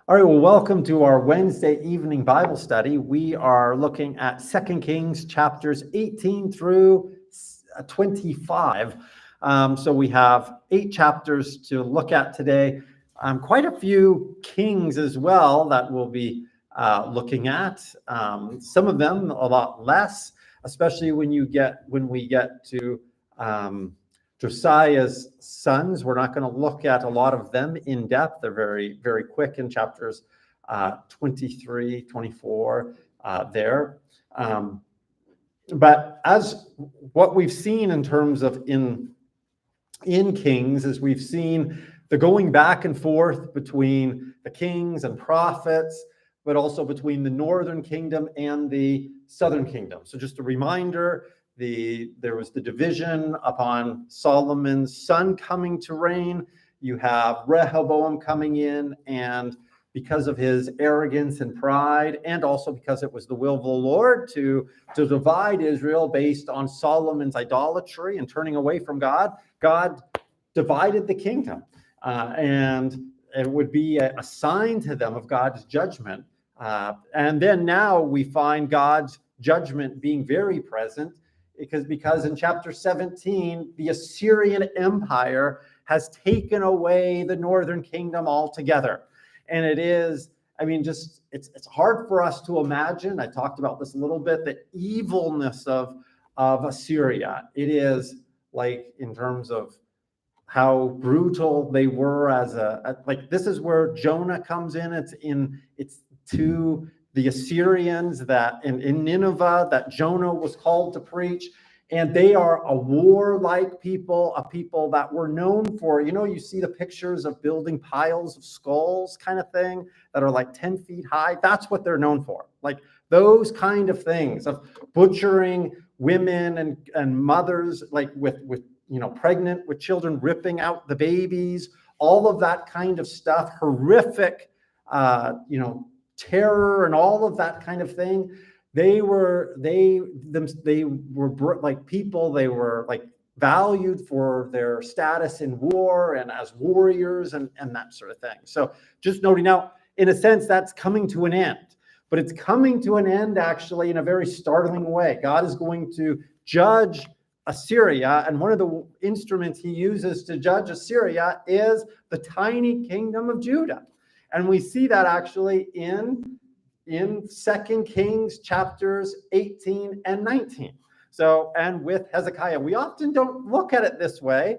All right, well, welcome to our Wednesday evening Bible study. We are looking at 2 Kings chapters 18 through 25. So we have 8 chapters to look at today. Quite a few kings as well that we'll be looking at. Some of them a lot less, especially when we get to Josiah's sons. We're not going to look at a lot of them in depth. They're very, very quick in chapters 23, 24 there. But as what we've seen in terms of in Kings is we've seen the going back and forth between the kings and prophets, but also between the northern kingdom and the southern kingdom. So just a reminder, there was the division upon Solomon's son coming to reign. You have Rehoboam coming in, and because of his arrogance and pride, and also because it was the will of the Lord to divide Israel based on Solomon's idolatry and turning away from God, God divided the kingdom. And it would be a sign to them of God's judgment. And then now we find God's judgment being very present, because in chapter 17, the Assyrian Empire has taken away the northern kingdom altogether. And it is, it's hard for us to imagine. I talked about this a little bit, the evilness of Assyria. It is like, in terms of how brutal they were this is where Jonah comes in. It's to the Assyrians that in Nineveh that Jonah was called to preach. And they are a warlike people, a people that were known for, you see the pictures of building piles of skulls kind of thing that are like 10 feet high. That's what they're known for. Like those kind of things of butchering women and mothers, like with pregnant with children, ripping out the babies, all of that kind of stuff, horrific, terror and all of that kind of thing. They were like people. They were like valued for their status in war and as warriors and that sort of thing. So just noting now, in a sense, that's coming to an end, but it's coming to an end actually in a very startling way. God is going to judge Assyria, and one of the instruments he uses to judge Assyria is the tiny kingdom of Judah. And we see that actually in 2 Kings chapters 18 and 19. So, and with Hezekiah, we often don't look at it this way.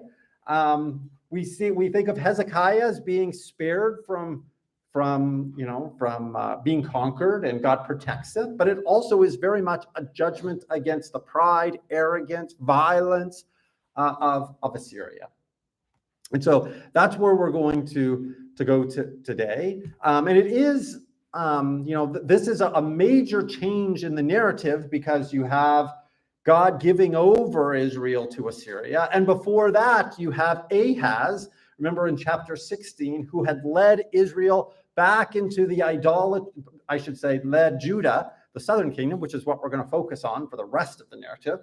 We think of Hezekiah as being spared from being conquered, and God protects it. But it also is very much a judgment against the pride, arrogance, violence of Assyria. And so that's where we're going to go to today. And it is, this is a major change in the narrative, because you have God giving over Israel to Assyria. And before that, you have Ahaz, remember in chapter 16, who had led Israel back into the led Judah, the southern kingdom, which is what we're going to focus on for the rest of the narrative.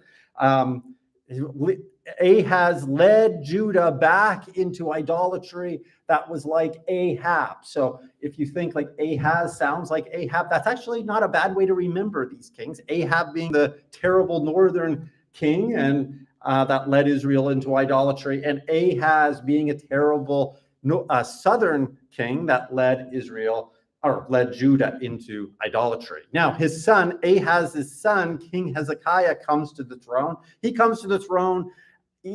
Ahaz led Judah back into idolatry that was like Ahab. So if you think like Ahaz sounds like Ahab, that's actually not a bad way to remember these kings. Ahab being the terrible northern king and that led Israel into idolatry, and Ahaz being a terrible southern king that led Judah into idolatry. Now, his son, Ahaz's son, King Hezekiah, comes to the throne. He comes to the throne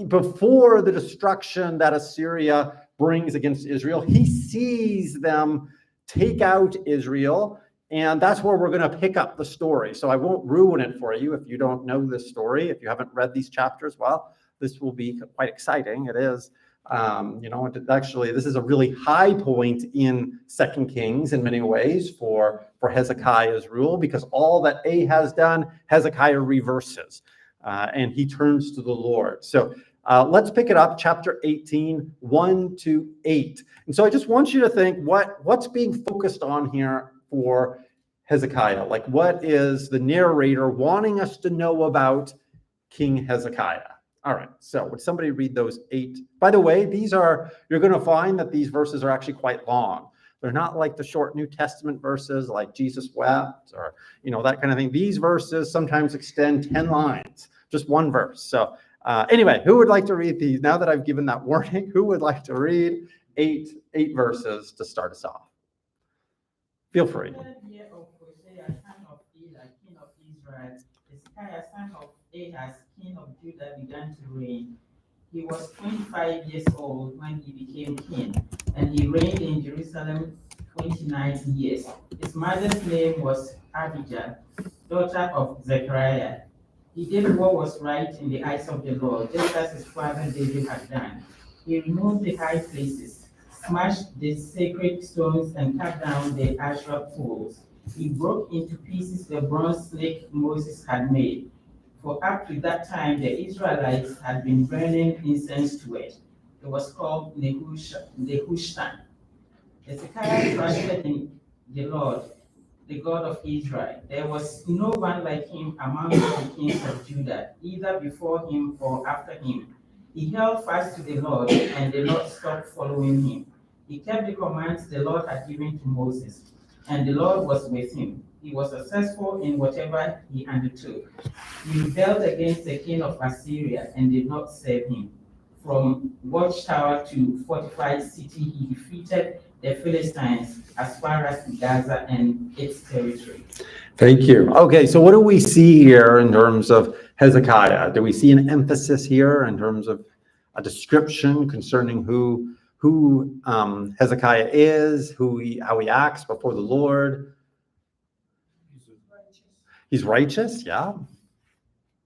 before the destruction that Assyria brings against Israel. He sees them take out Israel, and that's where we're going to pick up the story. So I won't ruin it for you if you don't know this story. If you haven't read these chapters, well, this will be quite exciting. It is. Actually, this is a really high point in 2 Kings in many ways for Hezekiah's rule, because all that Ahaz done, Hezekiah reverses, and he turns to the Lord. So let's pick it up, chapter 18, 1 to 8. And so I just want you to think what's being focused on here for Hezekiah. Like, what is the narrator wanting us to know about King Hezekiah? All right, so would somebody read those 8? By the way, you're going to find that these verses are actually quite long. They're not like the short New Testament verses like Jesus wept or, that kind of thing. These verses sometimes extend 10 lines, just one verse. So anyway, who would like to read these? Now that I've given that warning, who would like to read eight verses to start us off? Feel free. Year of Hosea, son of Elah, king of Israel, Hezekiah, son of Ahaz, king of Judah, began to reign. He was 25 years old when he became king, and he reigned in Jerusalem 29 years. His mother's name was Abijah, daughter of Zechariah. He did what was right in the eyes of the Lord, just as his father David had done. He removed the high places, smashed the sacred stones, and cut down the Asherah poles. He broke into pieces the bronze snake Moses had made. For up to that time, the Israelites had been burning incense to it. It was called Nehushtan. Hezekiah trusted in the Lord, the God of Israel. There was no one like him among the kings of Judah, either before him or after him. He held fast to the Lord, and the Lord stopped following him. He kept the commands the Lord had given to Moses, and the Lord was with him. He was successful in whatever he undertook. He rebelled against the king of Assyria and did not serve him. From watchtower to fortified city, he defeated the Philistines as far as Gaza and its territory. Thank you. Okay, so what do we see here in terms of Hezekiah? Do we see an emphasis here in terms of a description concerning who Hezekiah is, how he acts before the Lord? He's righteous, yeah.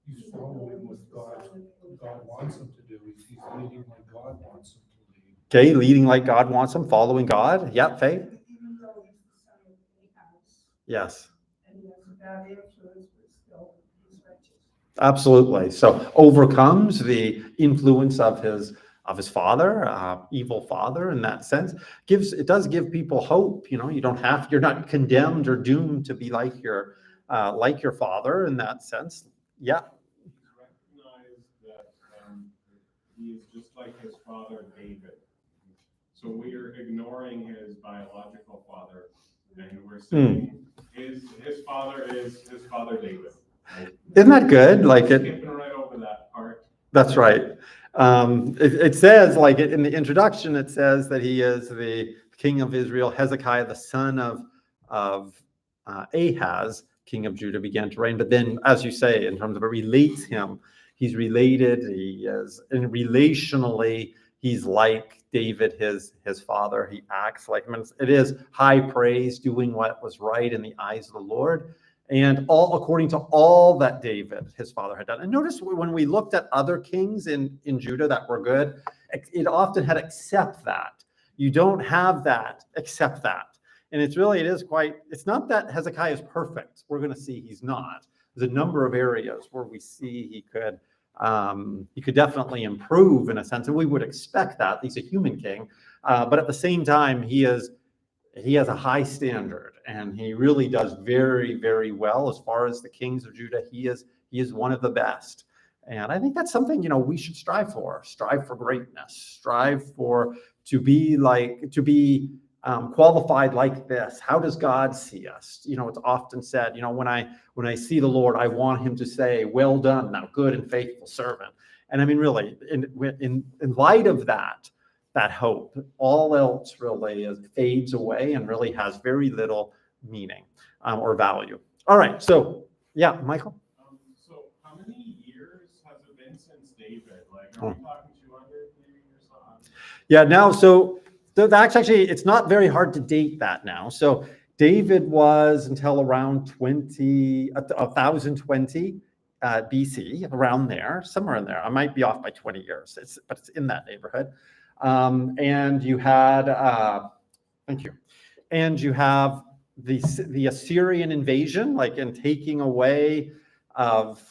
He's following what God wants him to do. He's leading like God wants him to lead. Okay, leading like God wants him, following God. Yep, Faith. Even though he's the son of Ahaz, Yes. and he has a bad influence, but still he's righteous. Absolutely. So overcomes the influence of his father, evil father in that sense. It does give people hope. You're not condemned or doomed to be like your father in that sense. Yeah. He's recognized that he is just like his father David. So we are ignoring his biological father, and we're saying his father is his father David. Right? Isn't that good? Like it. Skipping right over that part. That's right. It says, like in the introduction, it says that he is the king of Israel. Hezekiah, the son of Ahaz, king of Judah, began to reign. But then, as you say, in terms of it relates him, he's related. He is, and relationally, he's like David, his father. He acts like him. It is high praise, doing what was right in the eyes of the Lord, and all according to all that David, his father, had done. And notice when we looked at other kings in Judah that were good, it often had except that. You don't have that except that. And it's not that Hezekiah is perfect. We're going to see he's not. There's a number of areas where we see he could definitely improve in a sense, and we would expect that. He's a human king, but at the same time, he has a high standard, and he really does very, very well as far as the kings of Judah. He is one of the best, and I think that's something we should strive for. Strive for greatness. Strive to be qualified like this. How does God see us? It's often said, when I see the Lord, I want him to say, "Well done, thou good and faithful servant." And I mean, really, in light of that hope, all else really fades away and really has very little meaning or value. All right, so yeah, Michael. So how many years has it been since David? Are we talking 200 maybe or so? Yeah, now that's actually, it's not very hard to date that now. So David was until around 1020 BC, around there, somewhere in there. I might be off by 20 years, but it's in that neighborhood. And you had, thank you. And you have the Assyrian invasion, and taking away of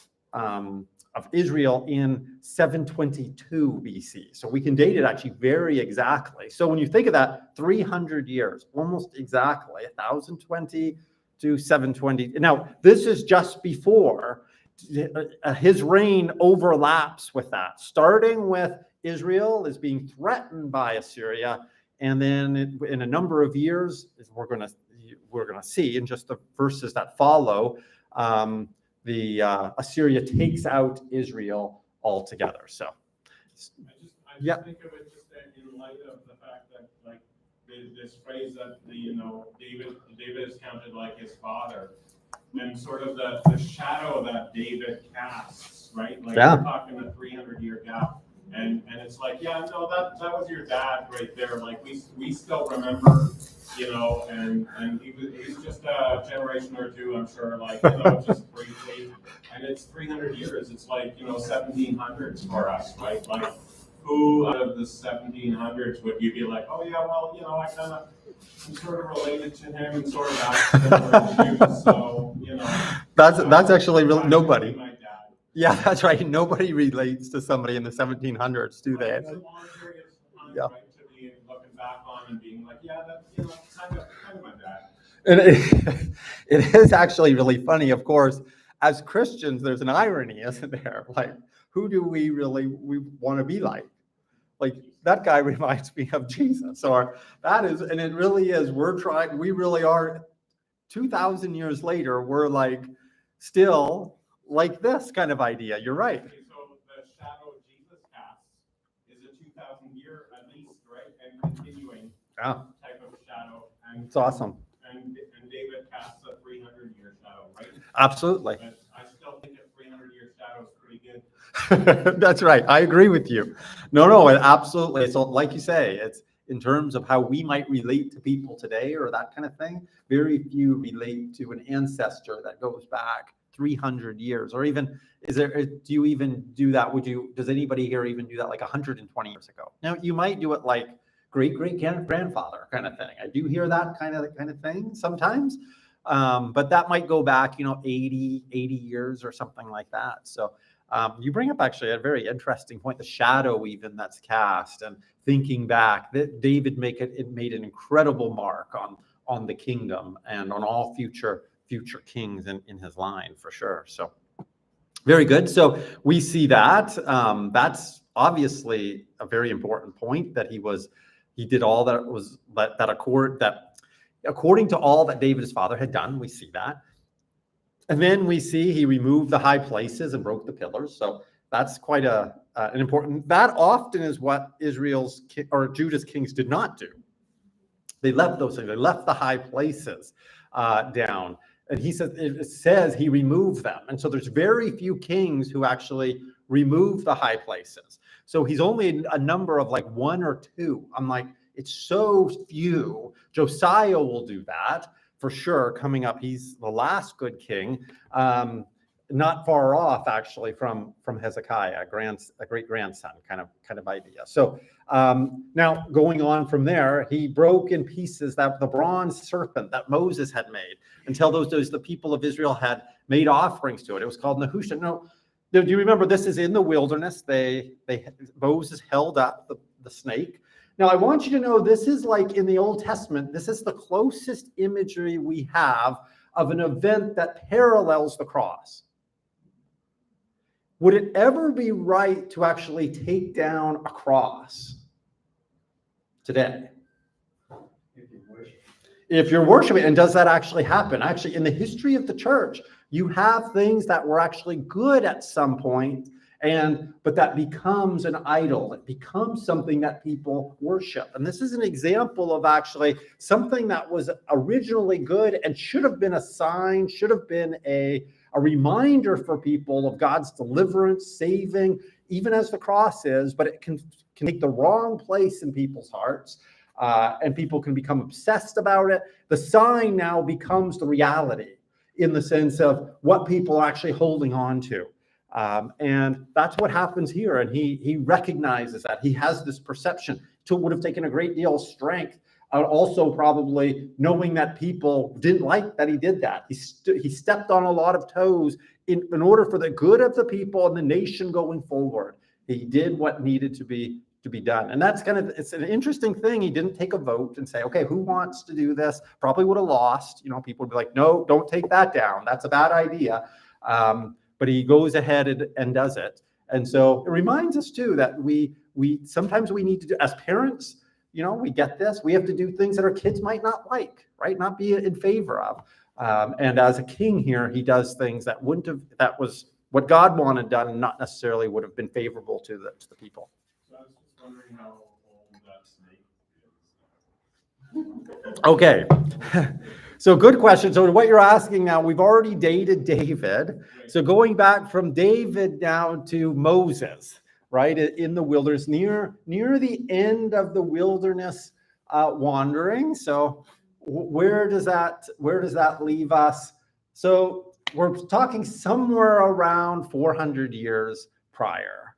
Israel in 722 BC. So we can date it actually very exactly. So when you think of that, 300 years, almost exactly, 1020 to 720. Now, this is just before his reign overlaps with that, starting with Israel is being threatened by Assyria, And then in a number of years, as we're going to see in just the verses that follow, Assyria takes out Israel altogether. So, I Yeah. just think of it just that in light of the fact that, like, this phrase that David is counted like his father, and sort of the shadow that David casts, right? Like, Yeah. we're talking a 300-year gap, and it's like, yeah, no, that was your dad right there. Like, we still remember, and he's just a generation or two, I'm sure, like, just briefly, and it's 300 years. It's like 1700s for us, right? Like, who out of the 1700s would you be like, oh yeah, well, I'm sort of related to him and sort of asked him, so, that's actually really nobody. My dad. Yeah, that's right. Nobody relates to somebody in the 1700s, do they? It's a long period of time, Yeah. right, to be looking back on and being like, yeah, that's kind of my dad. And it is actually really funny. Of course, as Christians, there's an irony, isn't there? Like, who do we want to be like? Like, that guy reminds me of Jesus, or that is, and it really is. We really are 2,000 years later, we're like still like this kind of idea. You're right. Okay, so the shadow Jesus casts is a 2,000-year at least, right? And continuing Yeah, type of shadow. And it's awesome. And David casts a 300-year shadow, right? Absolutely. But I still think a 300-year shadow is pretty good. That's right. I agree with you. No, absolutely. So like you say, it's in terms of how we might relate to people today or that kind of thing. Very few relate to an ancestor that goes back 300 years, or even, do you even do that? Does anybody here even do that like 120 years ago? Now, you might do it like great-great-grandfather kind of thing. I do hear that kind of thing sometimes. But that might go back, 80 years or something like that. So you bring up actually a very interesting point, the shadow even that's cast, and thinking back that David made an incredible mark on the kingdom and on all future kings in his line, for sure. So very good. So we see that. That's obviously a very important point, that he did all that was that according to all that David his father had done. We see that. And then we see he removed the high places and broke the pillars. So that's quite an important. That often is what Judah's kings did not do. They left those things. They left the high places down. And it says he removed them. And so there's very few kings who actually remove the high places. So he's only a number of like one or two. I'm like, it's so few. Josiah will do that for sure. Coming up, he's the last good king, not far off actually from Hezekiah, a great grandson kind of idea. So now going on from there, he broke in pieces the bronze serpent that Moses had made, until the people of Israel had made offerings to it. It was called Nehushtan. No, do you remember, this is in the wilderness? Moses held up the snake. Now, I want you to know, this is like in the Old Testament, this is the closest imagery we have of an event that parallels the cross. Would it ever be right to actually take down a cross today? If you're worshiping, and does that actually happen? Actually, in the history of the church, you have things that were actually good at some point, but that becomes an idol. It becomes something that people worship. And this is an example of actually something that was originally good and should have been a sign, should have been a reminder for people of God's deliverance, saving, even as the cross is, but it can take the wrong place in people's hearts. And people can become obsessed about it. The sign now becomes the reality, in the sense of what people are actually holding on to. And that's what happens here. And he recognizes that. He has this perception. It would have taken a great deal of strength. Also probably knowing that people didn't like that he did that. He stepped on a lot of toes in order for the good of the people and the nation going forward. He did what needed to be done. And that's it's an interesting thing. He didn't take a vote and say, okay, who wants to do this? Probably would have lost. People would be like, no, don't take that down. That's a bad idea. But he goes ahead and does it. And so it reminds us too that we sometimes we need to do, as parents, we get this. We have to do things that our kids might not like, right? Not be in favor of. And as a king here, he does things that that was what God wanted done and not necessarily would have been favorable to the people. So I was just wondering how old that snake is. Okay. So good question. So what you're asking now, we've already dated David. So going back from David down to Moses, right, in the wilderness, near the end of the wilderness wandering. So where does that leave us? So we're talking somewhere around 400 years prior,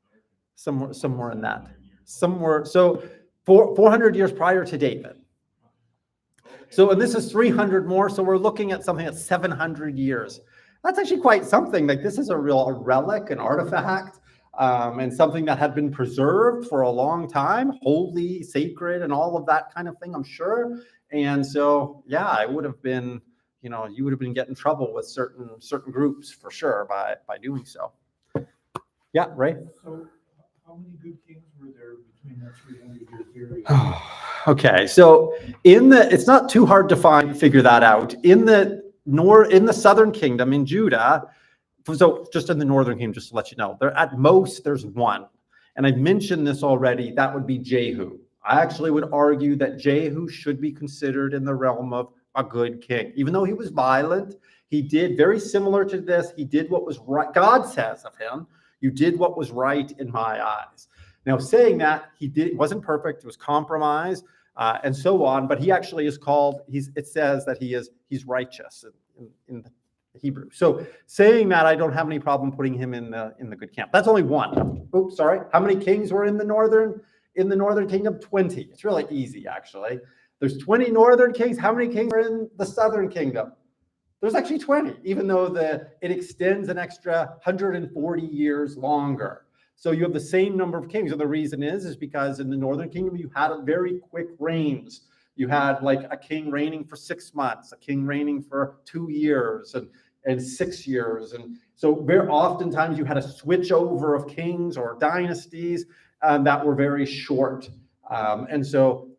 somewhere in that, so 400 years prior to David. So, and this is 300 more, so we're looking at something that's 700 years. That's actually quite something. Like, this is a relic, an artifact, and something that had been preserved for a long time, holy, sacred, and all of that kind of thing, I'm sure. And so, yeah, it would have been, you would have been getting in trouble with certain groups for sure by doing so. Yeah, Ray? So how many good kings were there between that 300-year period? Okay, so it's not too hard to figure that out. In the southern kingdom, in Judah, so just in the northern kingdom, just to let you know, at most there's one. And I've mentioned this already, that would be Jehu. I actually would argue that Jehu should be considered in the realm of a good king. Even though he was violent, he did very similar to this. He did what was right. God says of him, you did what was right in my eyes. Now, saying that, wasn't perfect, it was compromised, and so on, but he actually is called, it says that he's righteous in the Hebrew. So saying that, I don't have any problem putting him in the good camp. That's only one. Oops, sorry. How many kings were in the northern kingdom? 20. It's really easy, actually. There's 20 northern kings. How many kings are in the southern kingdom? There's actually 20, even though it extends an extra 140 years longer. So you have the same number of kings. And the reason is because in the northern kingdom, you had a very quick reigns. You had like a king reigning for 6 months, a king reigning for 2 years and 6 years. And so very oftentimes you had a switch over of kings or dynasties that were very short. And so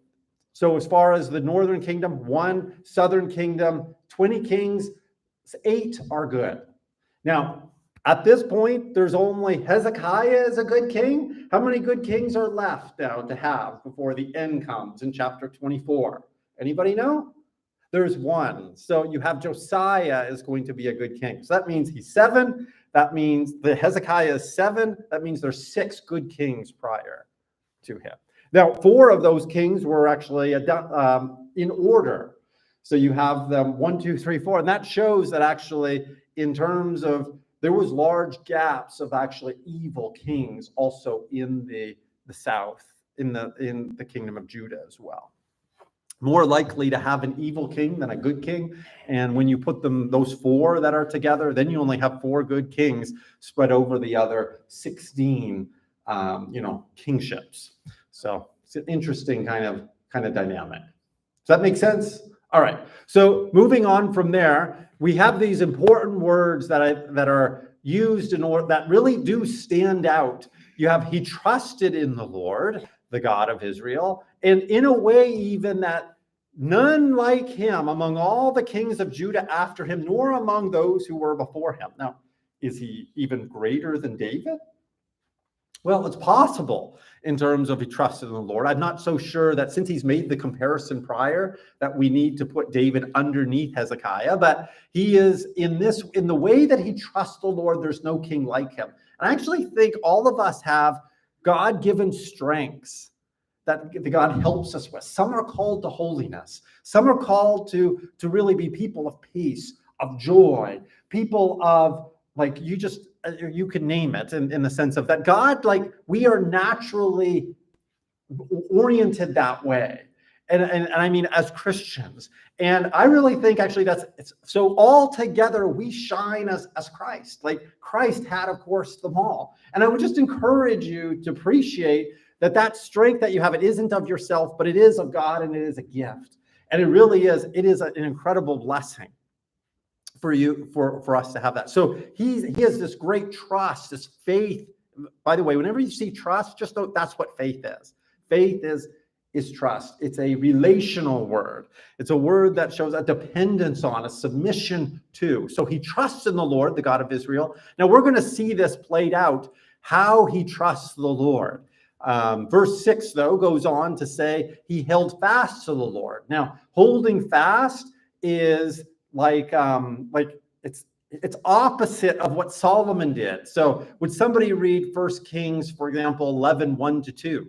as far as the northern kingdom, 1, southern kingdom, 20 kings, 8 are good. Now, at this point, there's only Hezekiah is a good king. How many good kings are left now to have before the end comes in chapter 24? Anybody know? There's 1. So you have Josiah is going to be a good king. So that means he's 7. That means the Hezekiah is 7. That means there's 6 good kings prior to him. Now, 4 of those kings were actually in order. So you have them 1, 2, 3, 4. And that shows that actually in terms of there was large gaps of actually evil kings also in the south, in the kingdom of Judah as well. More likely to have an evil king than a good king. And when you put those 4 that are together, then you only have 4 good kings spread over the other 16, kingships. So it's an interesting kind of dynamic. Does that make sense? All right. So moving on from there, we have these important words that are used in order that really do stand out. You have, he trusted in the Lord, the God of Israel, and in a way even that none like him among all the kings of Judah after him, nor among those who were before him. Now, is he even greater than David? Well, it's possible in terms of he trusted in the Lord. I'm not so sure that since he's made the comparison prior that we need to put David underneath Hezekiah, but he is in the way that he trusts the Lord, there's no king like him. And I actually think all of us have God-given strengths that God helps us with. Some are called to holiness. Some are called to really be people of peace, of joy, people of you can name it in the sense of that God, we are naturally oriented that way. And I mean, as Christians. And I really think actually so all together we shine as Christ. Like Christ had, of course, them all. And I would just encourage you to appreciate that strength that you have, it isn't of yourself, but it is of God and it is a gift. And it really is, an incredible blessing for us to have that. So he has this great trust, this faith. By the way, whenever you see trust, just know that's what faith is. Faith is is trust. It's a relational word. It's a word that shows a dependence on, a submission to. So he trusts in the Lord, the God of Israel. Now we're going to see this played out, how he trusts the Lord. Verse 6, though, goes on to say he held fast to the Lord. Now, holding fast is like it's opposite of what Solomon did. So would somebody read 1 Kings, for example, 11, 1-2?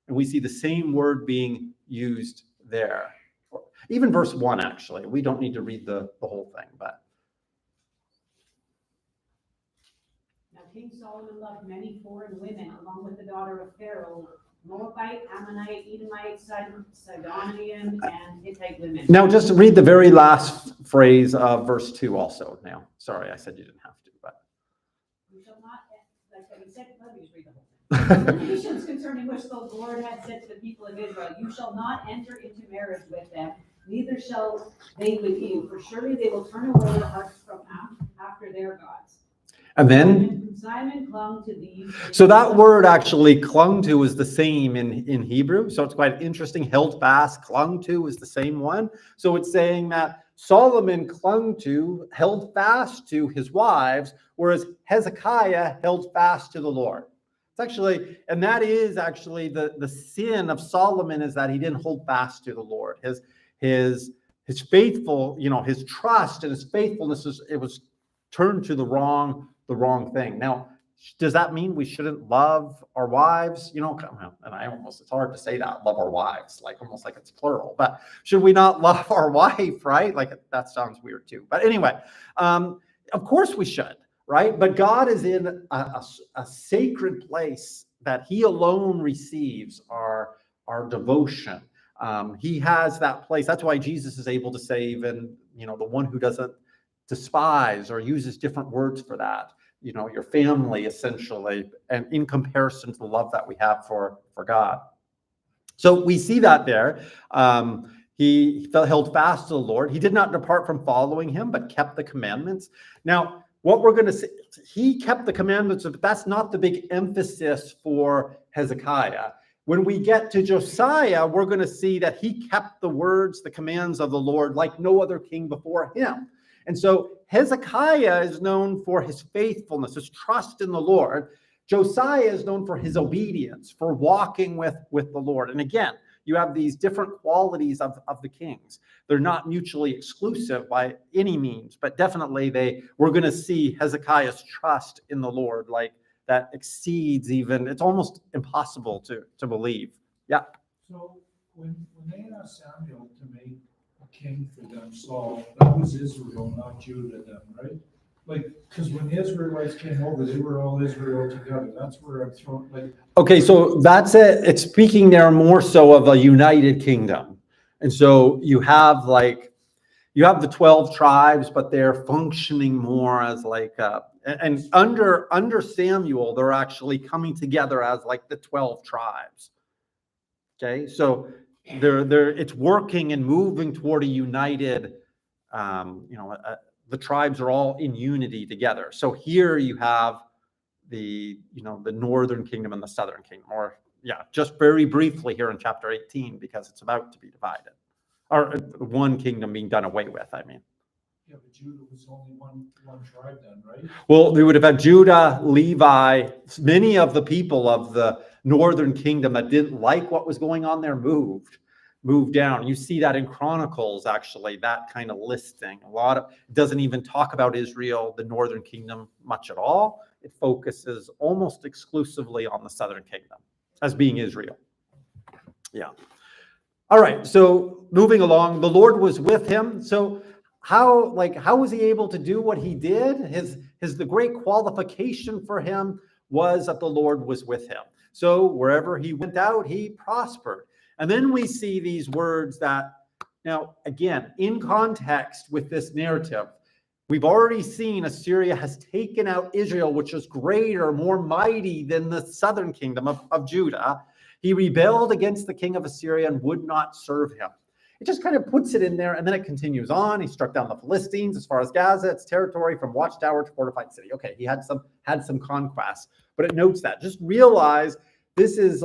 And we see the same word being used there. Even verse 1, actually. We don't need to read the whole thing, but. Now King Solomon loved many foreign women, along with the daughter of Pharaoh, Moabite, Ammonite, Edomite, Sidonian, and Hittite women. Now just read the very last phrase of verse 2 also now. Sorry, I said you didn't have to, but. You shall not, like what he said, let me just read the whole thing. The nations concerning which the Lord had said to the people of Israel, you shall not enter into marriage with them, neither shall they with you, for surely they will turn away their hearts from after their gods. And then, Simon clung to these. so that word actually clung to is the same in Hebrew. So it's quite interesting. Held fast, clung to is the same one. So it's saying that Solomon clung to, held fast to his wives, whereas Hezekiah held fast to the Lord. It's actually, and that is actually the sin of Solomon, is that he didn't hold fast to the Lord. His faithful, his trust and his faithfulness it was turned to the wrong thing. Now, does that mean we shouldn't love our wives? And it's hard to say that, love our wives, almost like it's plural, but should we not love our wife, right? That sounds weird too. But anyway, of course we should, right? But God is in a sacred place that he alone receives our devotion. He has that place. That's why Jesus is able to say even, the one who doesn't despise or uses different words for that, your family essentially, and in comparison to the love that we have for God. So we see that there. He held fast to the Lord. He did not depart from following him, but kept the commandments. Now, what we're going to see, he kept the commandments, but that's not the big emphasis for Hezekiah. When we get to Josiah, we're going to see that he kept the words, the commands of the Lord like no other king before him. And so Hezekiah is known for his faithfulness, his trust in the Lord. Josiah is known for his obedience, for walking with the Lord. And again, you have these different qualities of the kings. They're not mutually exclusive by any means, but definitely we're going to see Hezekiah's trust in the Lord that exceeds even, it's almost impossible to believe. Yeah. So when they asked Samuel to make a king for them, Saul, that was Israel, not Judah then, right? Because when the Israelites came over, they were all Israel together. That's where I'm throwing, Okay, so that's it. It's speaking there more so of a united kingdom. And so you have the 12 tribes, but they're functioning more as and under Samuel, they're actually coming together as the 12 tribes. Okay, so it's working and moving toward a united, the tribes are all in unity together. So here you have the northern kingdom and the southern kingdom, or just very briefly here in chapter 18, because it's about to be divided, or one kingdom being done away with, I mean. Yeah, but Judah was only one tribe then, right? Well, we would have had Judah, Levi, many of the people of the northern kingdom that didn't like what was going on there moved down. You see that in Chronicles, actually, that kind of listing. It doesn't even talk about Israel, the northern kingdom, much at all. It focuses almost exclusively on the southern kingdom as being Israel. Yeah. All right. So moving along, the Lord was with him. So how was he able to do what he did? The great qualification for him was that the Lord was with him. So wherever he went out, he prospered. And then we see these words that, now, again, in context with this narrative, we've already seen Assyria has taken out Israel, which is greater, more mighty than the southern kingdom of Judah. He rebelled against the king of Assyria and would not serve him. It just kind of puts it in there, and then it continues on. He struck down the Philistines as far as Gaza, its territory from watchtower to fortified city. Okay, he had some conquests, but it notes that. Just realize this is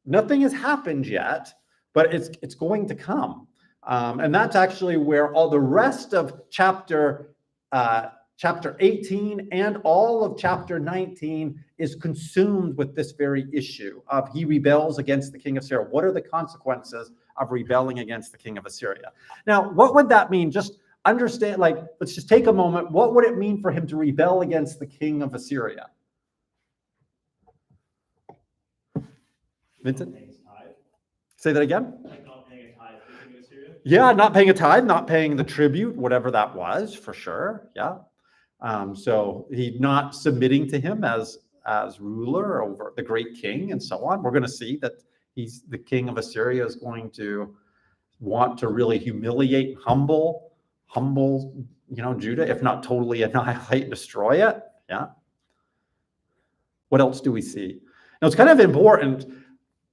nothing has happened yet, but it's going to come. And that's actually where all the rest of chapter 18 and all of chapter 19 is consumed with this very issue of he rebels against the king of Syria. What are the consequences of rebelling against the king of Assyria? Now, what would that mean? Just understand, like, let's just take a moment. What would it mean for him to rebel against the king of Assyria? Vincent? Say that again? Like not paying a tithe to the king of Assyria? Yeah, not paying a tithe, not paying the tribute, whatever that was, for sure. Yeah. So he not submitting to him as ruler over the great king and so on. We're going to see that he's the king of Assyria is going to want to really humiliate, humble, Judah, if not totally annihilate, destroy it. Yeah. What else do we see? Now it's kind of important.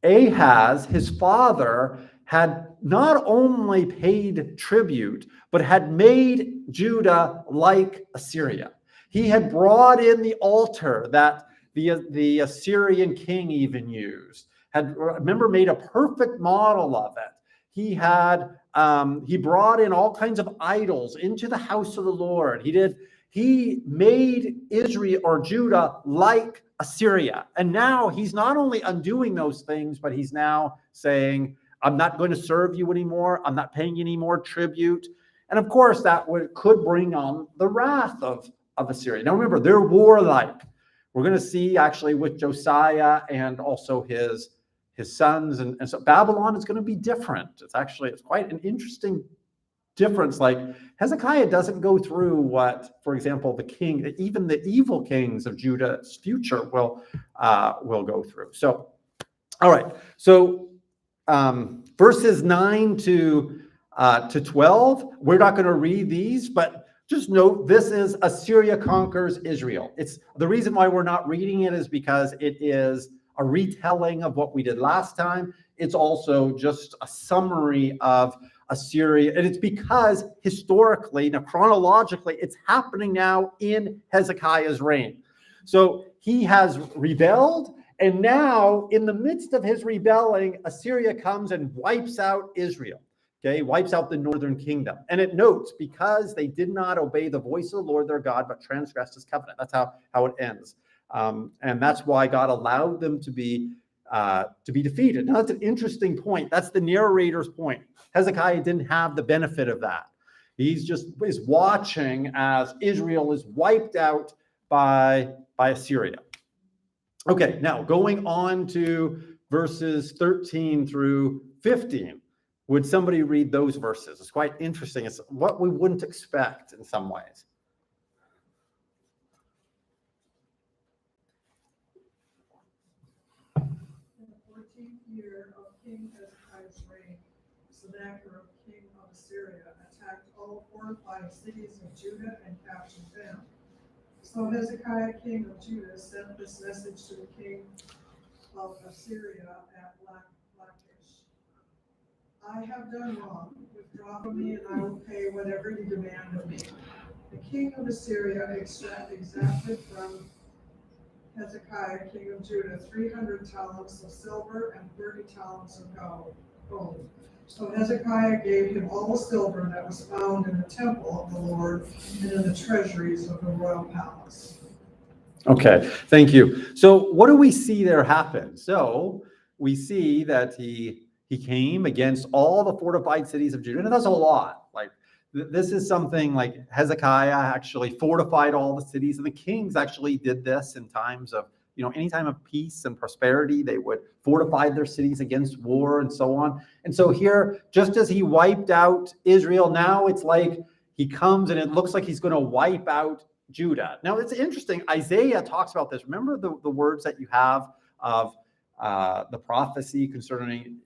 Ahaz, his father, had not only paid tribute, but had made Judah like Assyria. He had brought in the altar that the Assyrian king even used, had, remember, made a perfect model of it. He had, he brought in all kinds of idols into the house of the Lord. He made Israel or Judah like Assyria. And now he's not only undoing those things, but he's now saying, I'm not going to serve you anymore. I'm not paying any more tribute. And of course, that could bring on the wrath of Assyria. Now remember, they're warlike. We're going to see actually with Josiah and also his sons. And so Babylon is going to be different. It's quite an interesting difference. Like Hezekiah doesn't go through what, for example, even the evil kings of Judah's future will go through. So, all right. So verses 9 to 12, we're not going to read these, but just note this is Assyria conquers Israel. It's the reason why we're not reading it is because it is a retelling of what we did last time. It's also just a summary of Assyria. And it's because historically, now chronologically, it's happening now in Hezekiah's reign. So he has rebelled. And now in the midst of his rebelling, Assyria comes and wipes out Israel. Okay, wipes out the northern kingdom. And it notes, because they did not obey the voice of the Lord their God, but transgressed his covenant. That's how it ends. And that's why God allowed them to be defeated. Now, that's an interesting point. That's the narrator's point. Hezekiah didn't have the benefit of that. He's just is watching as Israel is wiped out by Assyria. Okay, now going on to verses 13 through 15. Would somebody read those verses? It's quite interesting. It's what we wouldn't expect in some ways. In the 14th year of King Hezekiah's reign, Sennacherib, king of Assyria, attacked all fortified cities of Judah and captured them. So Hezekiah, king of Judah, sent this message to the king of Assyria at Lachish. I have done wrong. Withdraw from me, and I will pay whatever you demand of me. The king of Assyria exacted from Hezekiah, king of Judah, 300 talents of silver and 30 talents of gold. So Hezekiah gave him all the silver that was found in the temple of the Lord and in the treasuries of the royal palace. Okay, thank you. So what do we see there happen? So we see that he came against all the fortified cities of Judah, and that's a lot. Like this is something like Hezekiah actually fortified all the cities, and the kings actually did this in times of, any time of peace and prosperity, they would fortify their cities against war and so on. And so here, just as he wiped out Israel, now it's like he comes and it looks like he's going to wipe out Judah. Now it's interesting. Isaiah talks about this. Remember the words that you have of the prophecy concerning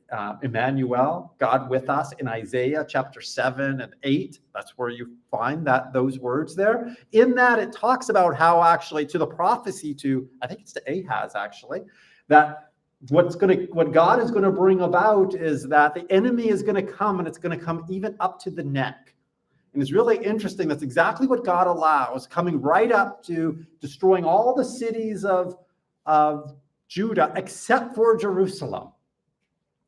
Emmanuel, God with us, in Isaiah chapter 7 and 8. That's where you find those words there. In that, it talks about how actually to the prophecy to, I think it's to Ahaz actually, that what God is going to bring about is that the enemy is going to come, and it's going to come even up to the neck. And it's really interesting. That's exactly what God allows, coming right up to destroying all the cities of Judah except for Jerusalem.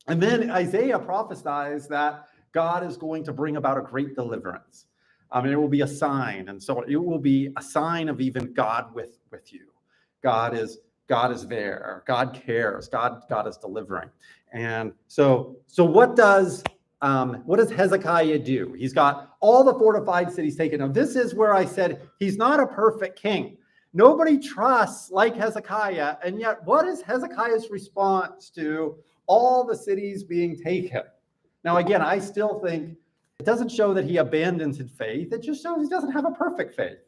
And then Isaiah prophesies that God is going to bring about a great deliverance. And it will be a sign. And so it will be a sign of even God with you. God is there. God cares. God is delivering. And so what does Hezekiah do? He's got all the fortified cities taken. Now, this is where I said he's not a perfect king. Nobody trusts like Hezekiah. And yet, what is Hezekiah's response to all the cities being taken? Now, again, I still think it doesn't show that he abandons his faith. It just shows he doesn't have a perfect faith.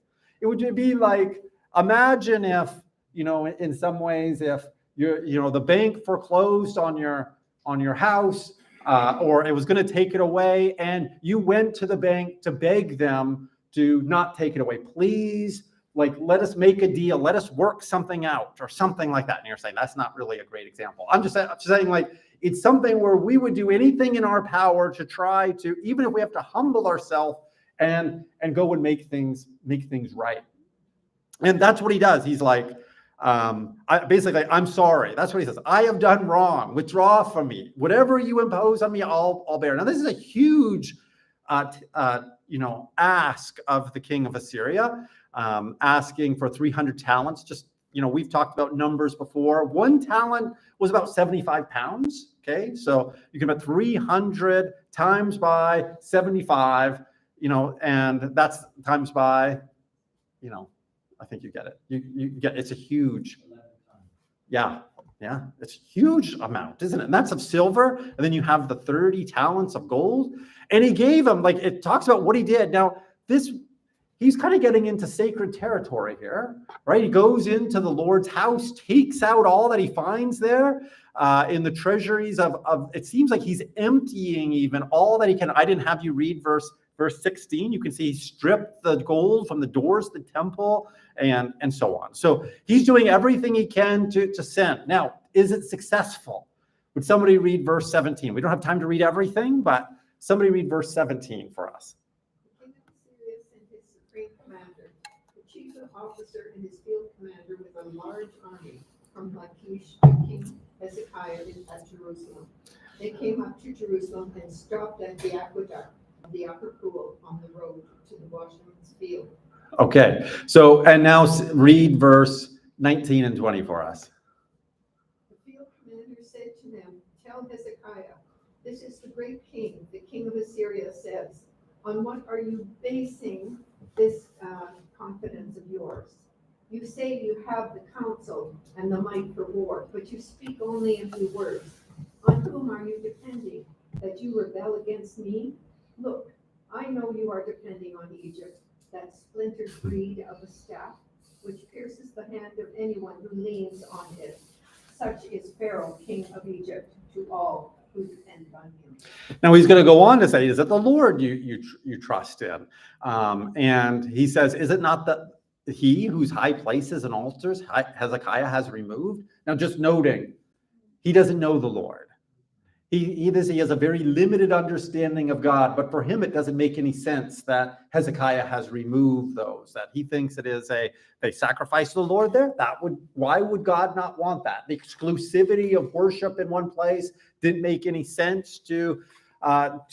It would be like, imagine if, in some ways, if the bank foreclosed on your house, or it was going to take it away, and you went to the bank to beg them to not take it away. Please, let us make a deal. Let us work something out, or something like that. And you're saying that's not really a great example. I'm just saying, it's something where we would do anything in our power to try to, even if we have to humble ourselves and go and make things right. And that's what he does. He's like, I'm sorry. That's what he says. I have done wrong. Withdraw from me. Whatever you impose on me, I'll bear. Now, this is a huge, ask of the king of Assyria, asking for 300 talents. Just, we've talked about numbers before. 1 talent was about 75 pounds. Okay. So you can put 300 times by 75, and that's times by, I think you get it. You get, it's a huge, yeah, it's a huge amount, isn't it? And that's of silver. And then you have the 30 talents of gold. And he gave him, it talks about what he did. Now, he's kind of getting into sacred territory here, right? He goes into the Lord's house, takes out all that he finds there in the treasuries of, it seems like he's emptying even all that he can. I didn't have you read verse 16. You can see he stripped the gold from the doors of the temple and so on. So he's doing everything he can to send. Now, is it successful? Would somebody read verse 17? We don't have time to read everything, but somebody read verse 17 for us. The king of Assyria sent his supreme commander, the chief officer and his field commander with a large army from Lachish to King Hezekiah at Jerusalem. They came up to Jerusalem and stopped at the aqueduct of the upper pool on the road to the washerman's field. Okay, so, and now read verse 19 and 20 for us. The field commander said to them, "Tell Hezekiah, this is the great king, the king of Assyria says, on what are you basing this confidence of yours? You say you have the counsel and the might for war, but you speak only a few words. On whom are you depending, that you rebel against me? Look, I know you are depending on Egypt, that splintered reed of a staff, which pierces the hand of anyone who leans on it. Such is Pharaoh, king of Egypt, to all who depend on him." Now he's going to go on to say, is it the Lord you trust in? And he says, is it not he whose high places and altars Hezekiah has removed? Now just noting, he doesn't know the Lord. He has a very limited understanding of God, but for him, it doesn't make any sense that Hezekiah has removed those, that he thinks it is they sacrifice to the Lord there. Why would God not want that? The exclusivity of worship in one place didn't make any sense to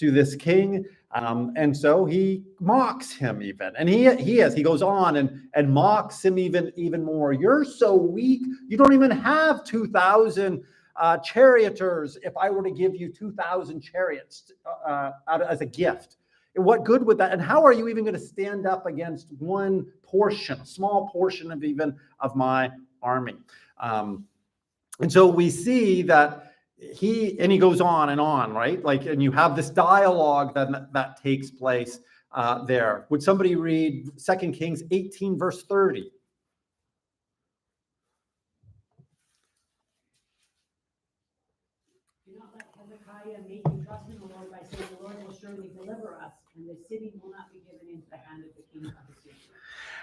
this king. And so he mocks him even. And he goes on and mocks him even more. You're so weak. You don't even have 2,000 charioteers. If I were to give you 2,000 chariots as a gift, what good would that? And how are you even going to stand up against one portion, a small portion of my army? And so we see that he goes on, right? And you have this dialogue that takes place there. Would somebody read 2 Kings 18 verse 30? Hezekiah make you trust in the Lord by saying, the Lord will surely deliver us, and the city will not be given into the hand of the king of Assyria.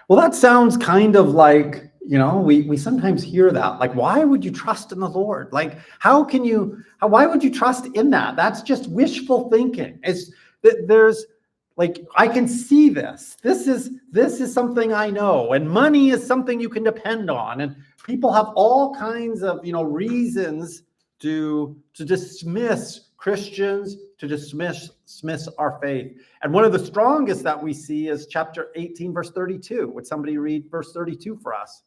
Well, that sounds kind of like, we sometimes hear that. Like, why would you trust in the Lord? Like, why would you trust in that? That's just wishful thinking. I can see this. This is something I know, and money is something you can depend on. And people have all kinds of, reasons to dismiss Christians, to dismiss our faith. And one of the strongest that we see is chapter 18, verse 32. Would somebody read verse 32 for us?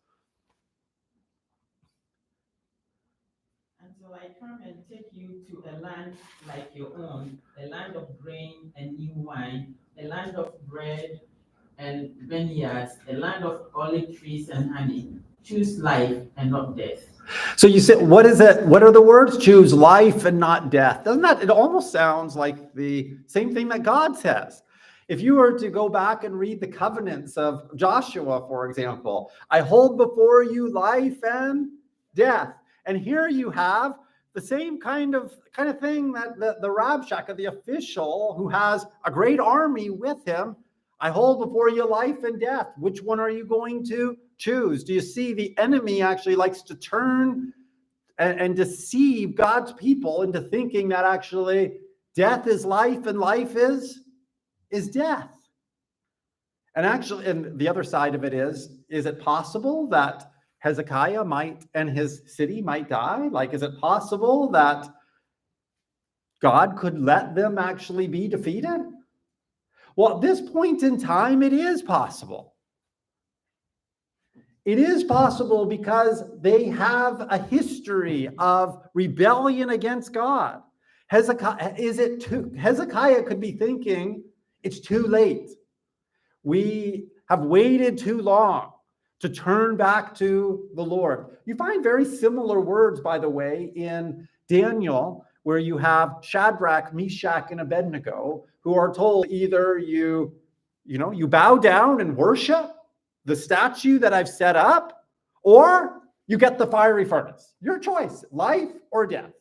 And so I come and take you to a land like your own, a land of grain and new wine, a land of bread and vineyards, a land of olive trees and honey. Choose life and not death. So you say, what is it? What are the words? Choose life and not death. Doesn't that, it almost sounds like the same thing that God says. If you were to go back and read the covenants of Joshua, for example, I hold before you life and death. And here you have the same kind of thing that the Rabshakeh, the official who has a great army with him, I hold before you life and death. Which one are you going to choose? Do you see the enemy actually likes to turn and deceive God's people into thinking that actually death is life and life is death? And actually, and the other side of it is it possible that Hezekiah might and his city might die? Like, is it possible that God could let them actually be defeated? Well, at this point in time, it is possible. It is possible because they have a history of rebellion against God. Hezekiah could be thinking, it's too late. We have waited too long to turn back to the Lord. You find very similar words, by the way, in Daniel, where you have Shadrach, Meshach, and Abednego, who are told either you bow down and worship the statue that I've set up, or you get the fiery furnace. Your choice, life or death.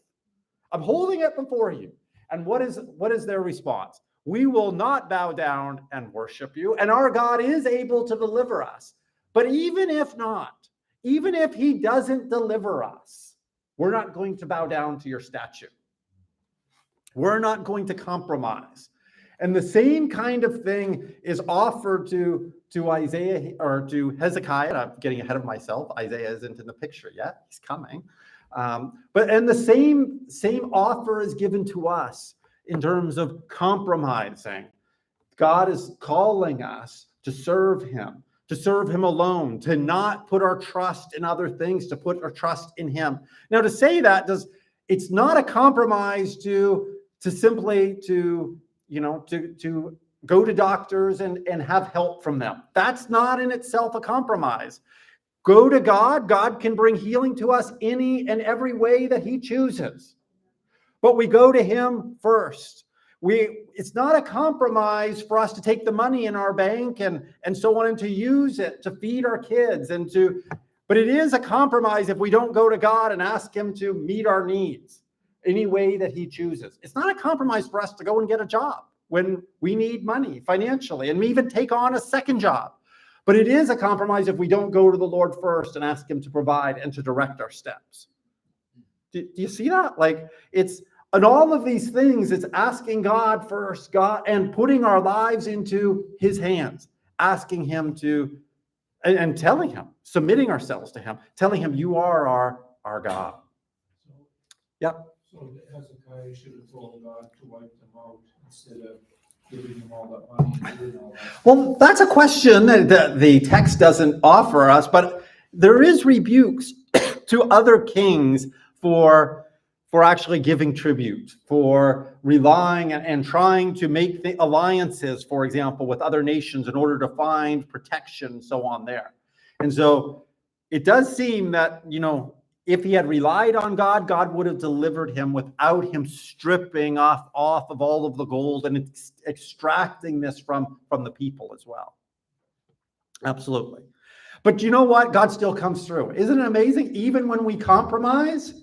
I'm holding it before you. And what is their response? We will not bow down and worship you, and our God is able to deliver us. But even if not, even if he doesn't deliver us, we're not going to bow down to your statue. We're not going to compromise. And the same kind of thing is offered to Isaiah or to Hezekiah. I'm getting ahead of myself. Isaiah isn't in the picture yet. He's coming. But the same offer is given to us in terms of compromising. God is calling us to serve him alone, to not put our trust in other things, to put our trust in him. Now, to say that it's not a compromise to simply go to doctors and have help from them. That's not in itself a compromise. Go to God. God can bring healing to us any and every way that he chooses. But we go to him first. It's not a compromise for us to take the money in our bank and so on and to use it to feed our kids but it is a compromise if we don't go to God and ask him to meet our needs any way that he chooses. It's not a compromise for us to go and get a job when we need money financially and even take on a second job. But it is a compromise if we don't go to the Lord first and ask him to provide and to direct our steps. Do you see that? And all of these things, it's asking God first, God, and putting our lives into his hands, asking him to, and telling him, submitting ourselves to him, telling him, you are our God. Yep. So Hezekiah should have told God to wipe them out instead of giving them all that money and doing all that. Well, that's a question that the text doesn't offer us, but there is rebukes to other kings for actually giving tribute, for relying and trying to make the alliances, for example, with other nations in order to find protection, so on there. And so it does seem that, if he had relied on God, God would have delivered him without him stripping off of all of the gold and extracting this from the people as well. Absolutely. But you know what? God still comes through. Isn't it amazing? Even when we compromise,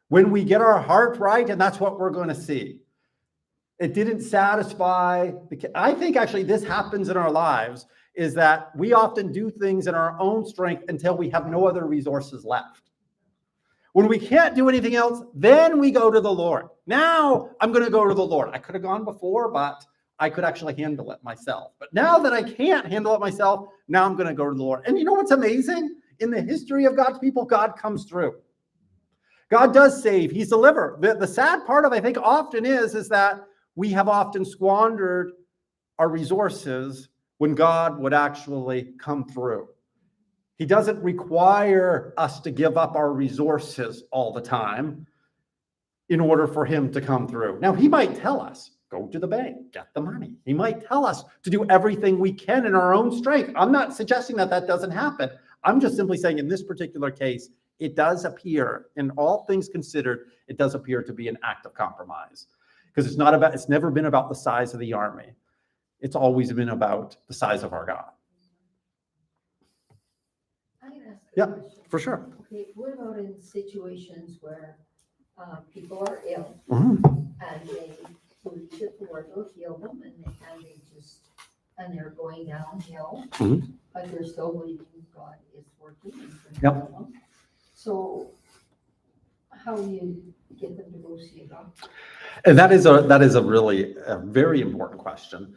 when we get our heart right, and that's what we're going to see. It didn't satisfy. I think actually this happens in our lives, is that we often do things in our own strength until we have no other resources left. When we can't do anything else, then we go to the Lord. Now I'm going to go to the Lord. I could have gone before, but I could actually handle it myself. But now that I can't handle it myself, now I'm going to go to the Lord. And you know what's amazing? In the history of God's people, God comes through. God does save. He's deliverer. The sad part of, I think, often is that we have often squandered our resources when God would actually come through. He doesn't require us to give up our resources all the time in order for him to come through. Now, he might tell us, go to the bank, get the money. He might tell us to do everything we can in our own strength. I'm not suggesting that that doesn't happen. I'm just simply saying in this particular case, it does appear, in all things considered, it does appear to be an act of compromise. Because it's never been about the size of the army. It's always been about the size of our God. I can ask a Yeah, question. for sure. Okay, what about in situations where people are ill Mhm. and they believe that the Lord will heal them and they're going downhill, Mhm. but they're still believing God is working and can Yep. heal them. So how do you get them to go see a doctor? And that is a really very important question.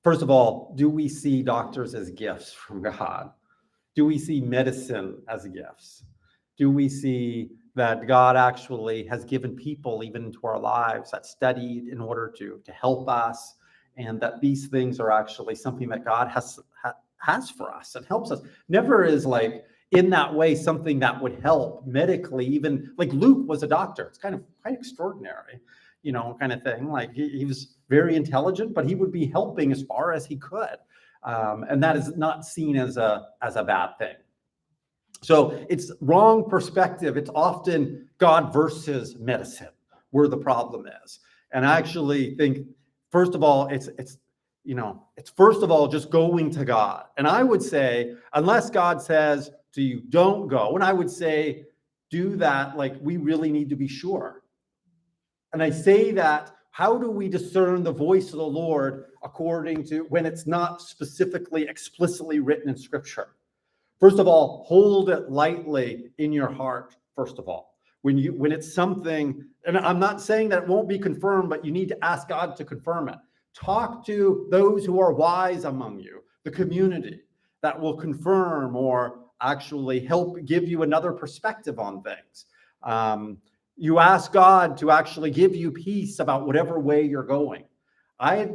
First of all, do we see doctors as gifts from God? Do we see medicine as gifts? Do we see that God actually has given people even into our lives that studied in order to help us, and that these things are actually something that God has for us and helps us? Never is like in that way something that would help medically. Even like Luke was a doctor. It's kind of quite extraordinary, kind of thing. Like he was very intelligent, but he would be helping as far as he could. And that is not seen as a bad thing. So it's wrong perspective. It's often God versus medicine where the problem is. And I actually think, first of all, it's first of all just going to God. And I would say, unless God says to you, don't go. And I would say, do that. Like, we really need to be sure. And I say that, how do we discern the voice of the Lord according to when it's not specifically, explicitly written in Scripture? First of all, hold it lightly in your heart, first of all. When it's something, and I'm not saying that it won't be confirmed, but you need to ask God to confirm it. Talk to those who are wise among you, the community, that will confirm or actually help give you another perspective on things. You ask God to actually give you peace about whatever way you're going. I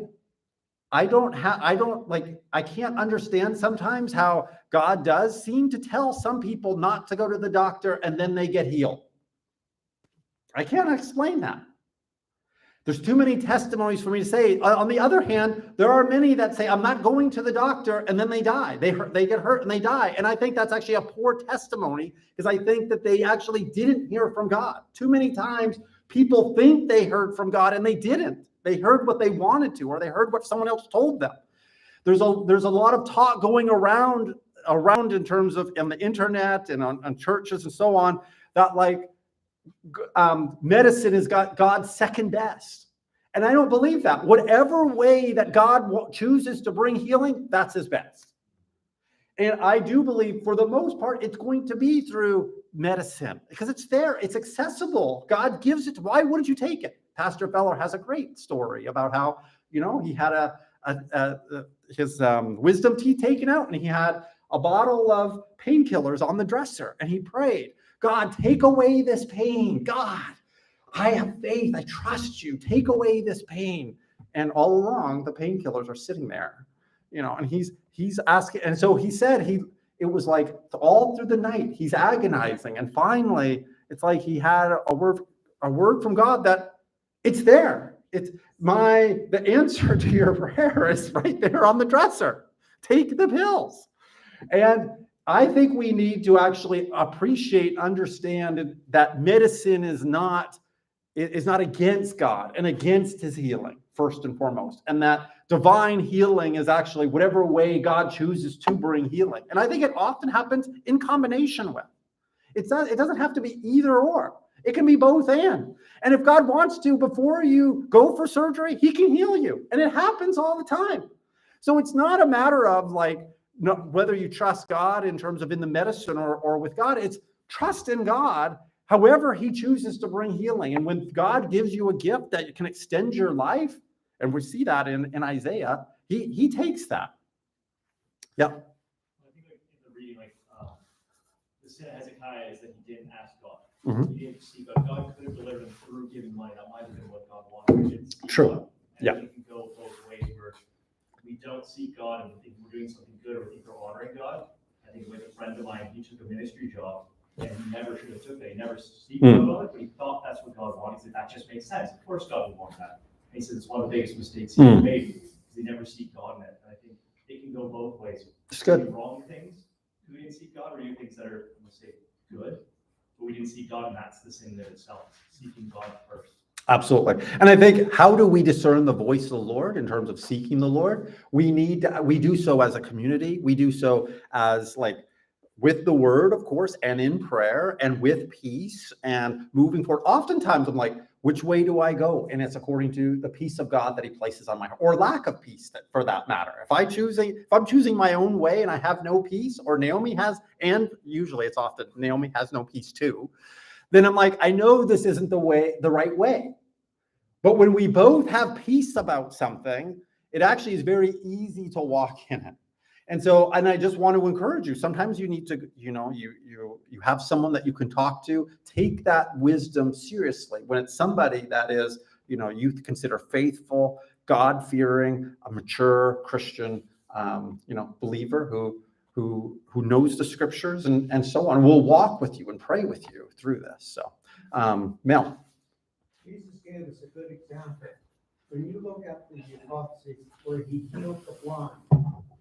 can't understand sometimes how God does seem to tell some people not to go to the doctor and then they get healed. I can't explain that. There's too many testimonies for me to say. On the other hand, there are many that say, I'm not going to the doctor, and then they die. They get hurt and they die. And I think that's actually a poor testimony, because I think that they actually didn't hear from God. Too many times people think they heard from God and they didn't. They heard what they wanted to, or they heard what someone else told them. There's a lot of talk going around in terms of on the internet and on churches and so on, that like medicine has got God's second best. And I don't believe that. Whatever way that God chooses to bring healing, that's his best. And I do believe for the most part, it's going to be through medicine, because it's there, it's accessible. God gives it. Why wouldn't you take it? Pastor Feller has a great story about how, he had his wisdom teeth taken out, and he had a bottle of painkillers on the dresser, and he prayed, God, take away this pain. God, I have faith. I trust you. Take away this pain. And all along, the painkillers are sitting there, and he's asking. And so he said it was like all through the night, he's agonizing. And finally, it's like he had a word from God that it's there. The answer to your prayer is right there on the dresser. Take the pills. And I think we need to actually appreciate, understand that medicine is not against God and against his healing, first and foremost. And that divine healing is actually whatever way God chooses to bring healing. And I think it often happens in combination with. It doesn't have to be either or. It can be both and. And if God wants to, before you go for surgery, he can heal you. And it happens all the time. So it's not a matter of whether you trust God in terms of in the medicine or with God. It's trust in God, however he chooses to bring healing. And when God gives you a gift that can extend your life, and we see that in Isaiah, he takes that. Yeah. I think in the reading, the sin of Hezekiah is that he didn't ask God. Mhm. He didn't see God. God could have delivered him through giving money. That might have been what God wanted. He didn't see True. God. And Yeah. it can go both ways where we don't see God and we think we're doing something good or we think we're honoring God. I think with a friend of mine, he took a ministry job and he never should have took it. He never seeked God on it, but he thought that's what God wanted. He said, that just makes sense. Of course God would want that. And he said, it's one of the biggest mistakes he made because he never seek God in it. And I think it can go both ways. It's Do good. wrong things because we didn't seek God, or do things that are, I'm gonna say, good, but we didn't seek God, and that's the sin in itself, seeking God first. Absolutely. And I think, how do we discern the voice of the Lord in terms of seeking the Lord? We do so as a community. We do so as like with the word, of course, and in prayer and with peace and moving forward. Oftentimes I'm like, which way do I go? And it's according to the peace of God that he places on my heart, or lack of peace for that matter. If I'm choosing my own way and I have no peace, or Naomi has, and usually it's often Naomi has no peace too, then I'm like, I know this isn't the right way. But when we both have peace about something, it actually is very easy to walk in it. And so, and I just want to encourage you, sometimes you need to, you have someone that you can talk to. Take that wisdom seriously when it's somebody that is, you consider faithful, God-fearing, a mature Christian, believer who knows the scriptures and so on, will walk with you and pray with you through this. So, Mel. Jesus gave us a good example. When you look at the prophecy where he healed the blind,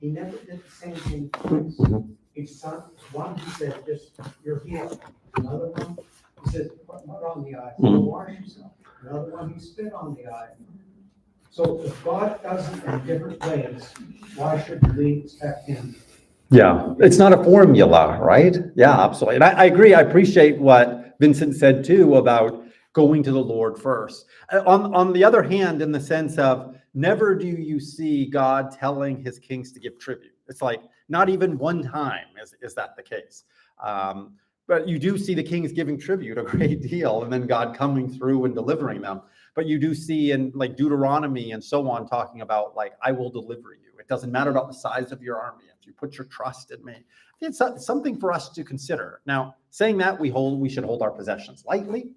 he never did the same thing twice. Each time, one he said, just, you're healed. Another one, he said, put mud on the eye, go wash yourself. Another one, he spit on the eye. So if God does it in different ways, why should we expect him? Yeah, it's not a formula, right? Yeah, absolutely. And I agree. I appreciate what Vincent said too about going to the Lord first. On the other hand, in the sense of never do you see God telling his kings to give tribute. It's like not even one time is that the case. But you do see the kings giving tribute a great deal, and then God coming through and delivering them. But you do see in like Deuteronomy and so on talking about like, I will deliver you. It doesn't matter about the size of your army. If you put your trust in me, it's something for us to consider. Now, saying that, we should hold our possessions lightly.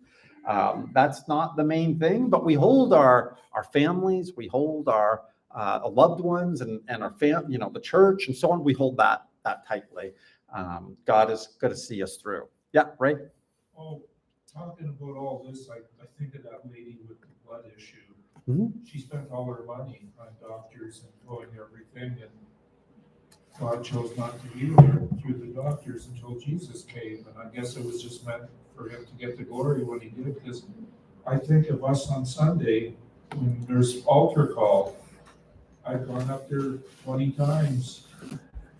That's not the main thing, but we hold our families, we hold our loved ones and our the church and so on. We hold that tightly. God is going to see us through. Yeah, right. Oh, talking about all this, I think of that lady with the blood issue. Mm-hmm. She spent all her money on doctors and going everything, and God chose not to heal her through the doctors until Jesus came. And I guess it was just meant for him to get the glory when he did, because I think of us on Sunday when there's altar call. I've gone up there 20 times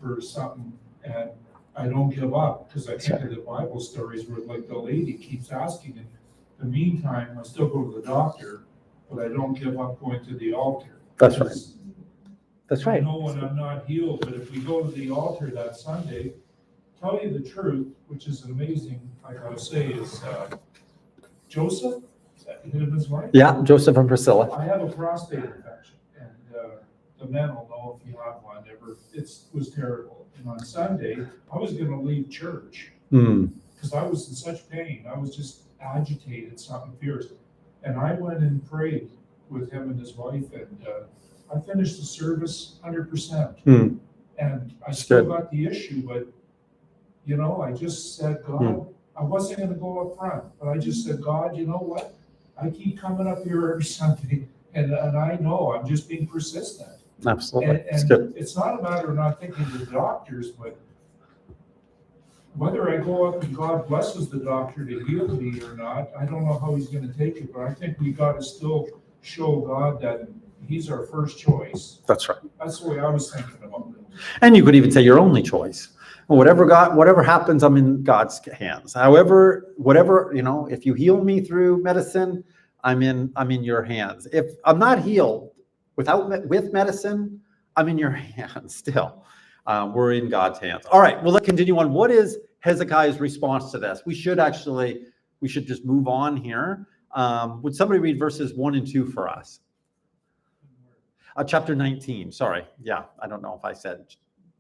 for something, and I don't give up because I think of the Bible stories where like the lady keeps asking. In the meantime, I still go to the doctor, but I don't give up going to the altar. That's right. That's right. I know when I'm not healed, but if we go to the altar that Sunday, tell you the truth, which is amazing, I gotta say, is Joseph, is that his wife? Yeah, Joseph and Priscilla. I have a prostate infection, and the men will know if you have one. It was terrible. And on Sunday, I was gonna leave church because I was in such pain. I was just agitated, something fierce. And I went and prayed with him and his wife, and I finished the service 100%. And I still got the issue, but I just said, God, I wasn't going to go up front, but I just said, God, you know what? I keep coming up here every Sunday, and I know I'm just being persistent. Absolutely. And it's not a matter of not thinking of the doctors, but whether I go up and God blesses the doctor to heal me or not, I don't know how he's going to take it, but I think we got to still show God that he's our first choice. That's right. That's the way I was thinking about it. And you could even say your only choice. Whatever happens, I'm in God's hands. However, if you heal me through medicine, I'm in your hands. If I'm not healed with medicine, I'm in your hands still. We're in God's hands. All right, well, let's continue on. What is Hezekiah's response to this? We should just move on here. Would somebody read verses 1 and 2 for us? Chapter 19, sorry. Yeah, I don't know if I said.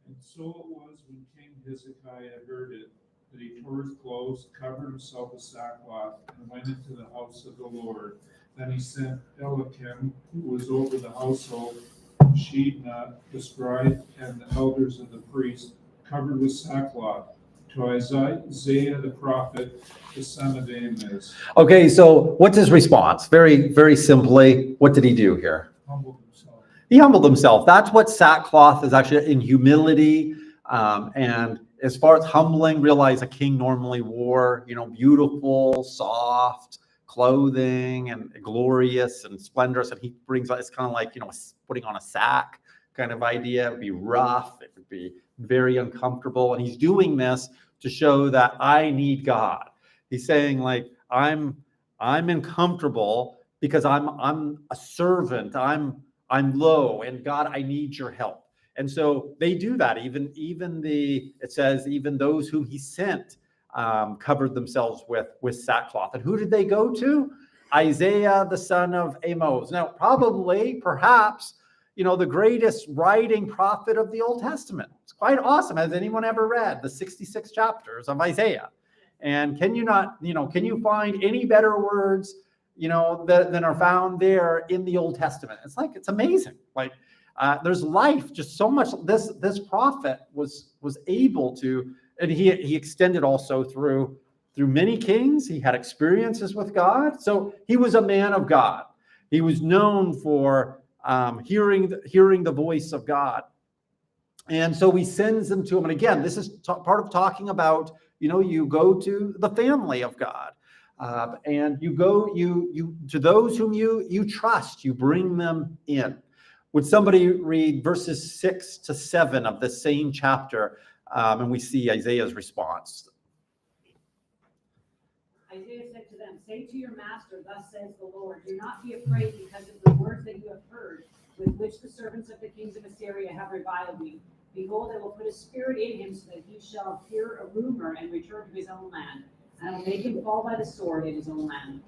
And so it was when King Hezekiah heard it, that he tore his clothes, covered himself with sackcloth, and went into the house of the Lord. Then he sent Eliakim, who was over the household, Shebna, the scribe, and the elders of the priests, covered with sackcloth, to Isaiah the prophet, the son of Amos. Okay, so what's his response? Very, very simply, what did he do here? Humbled himself. He humbled himself. That's what sackcloth is actually, in humility. And as far as humbling, realize a king normally wore, beautiful, soft clothing and glorious and splendorous. And he brings, it's kind of like, putting on a sack kind of idea. It would be rough. It would be very uncomfortable. And he's doing this to show that I need God. He's saying, like, I'm uncomfortable because I'm a servant. I'm low, and God, I need your help. And so they do that. It says, even those whom he sent covered themselves with sackcloth. And who did they go to? Isaiah, the son of Amos. Now, perhaps, the greatest writing prophet of the Old Testament. It's quite awesome. Has anyone ever read the 66 chapters of Isaiah? And can you find any better words, than are found there in the Old Testament? It's amazing. There's life, just so much. This prophet was able to, and he extended also through many kings. He had experiences with God. So he was a man of God. He was known for hearing the voice of God. And so he sends them to him. And again, this is part of talking about, you go to the family of God. And you go, you to those whom you trust, you bring them in. Would somebody read verses 6 to 7 of the same chapter? And we see Isaiah's response. Isaiah said to them, say to your master, thus says the Lord, do not be afraid because of the words that you have heard, with which the servants of the kings of Assyria have reviled me. Behold, I will put a spirit in him so that he shall hear a rumor and return to his own land. And I will make him fall by the sword in his own land.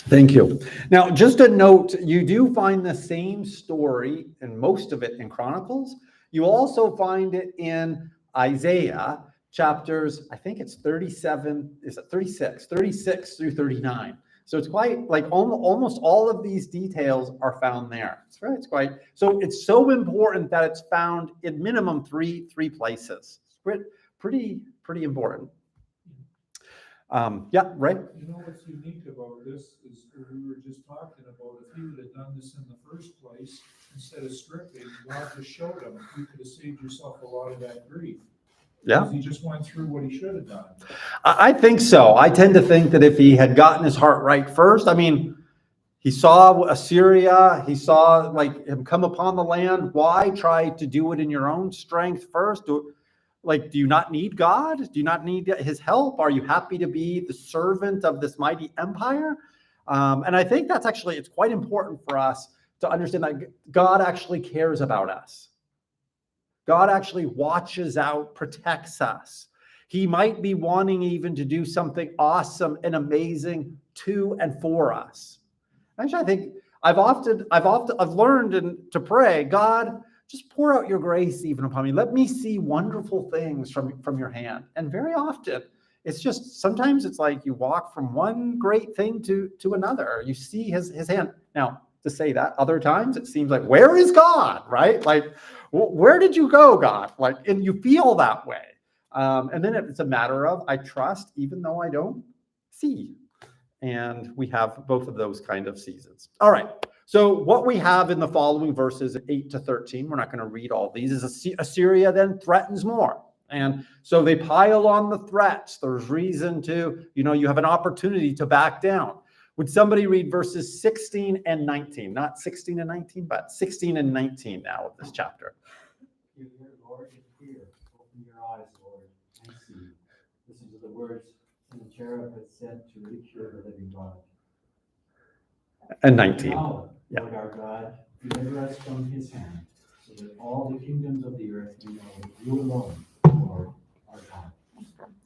Thank you. Now, just a note, you do find the same story, and most of it in Chronicles. You also find it in Isaiah chapters, I think it's 36 through 39. So it's quite like almost all of these details are found there. It's quite, so it's so important that it's found in minimum three places. It's pretty important. Yeah, right. What's unique about this is we were just talking about, if he would have done this in the first place, instead of stripping, God just showed him, you could have saved yourself a lot of that grief. Yeah. Because he just went through what he should have done. I think so. I tend to think that if he had gotten his heart right first, he saw Assyria, he saw him come upon the land. Why try to do it in your own strength first? Do you not need God? Do you not need his help? Are you happy to be the servant of this mighty empire? And I think it's quite important for us to understand that God actually cares about us. God actually watches out, protects us. He might be wanting even to do something awesome and amazing to and for us. Actually, I think I've learned to pray, God, just pour out your grace even upon me. Let me see wonderful things from your hand. And very often, sometimes it's like you walk from one great thing to another. You see his hand. Now, to say that, other times it seems like, where is God, right? Where did you go, God? And you feel that way. And then it's a matter of, I trust even though I don't see. And we have both of those kind of seasons. All right. So what we have in the following verses 8 to 13, we're not going to read all these, is Assyria then threatens more. And so they pile on the threats. There's reason to, you have an opportunity to back down. Would somebody read verses 16 and 19? Not 16 and 19, but 16 and 19 now of this chapter. You hear, Lord, in fear. Open your eyes, Lord, and see. Listen to the words the cherub has sent to recure the living God. And 19. Now, Yeah. Lord our God, deliver us from his hand, so that all the kingdoms of the earth may know that you alone, Lord, are God.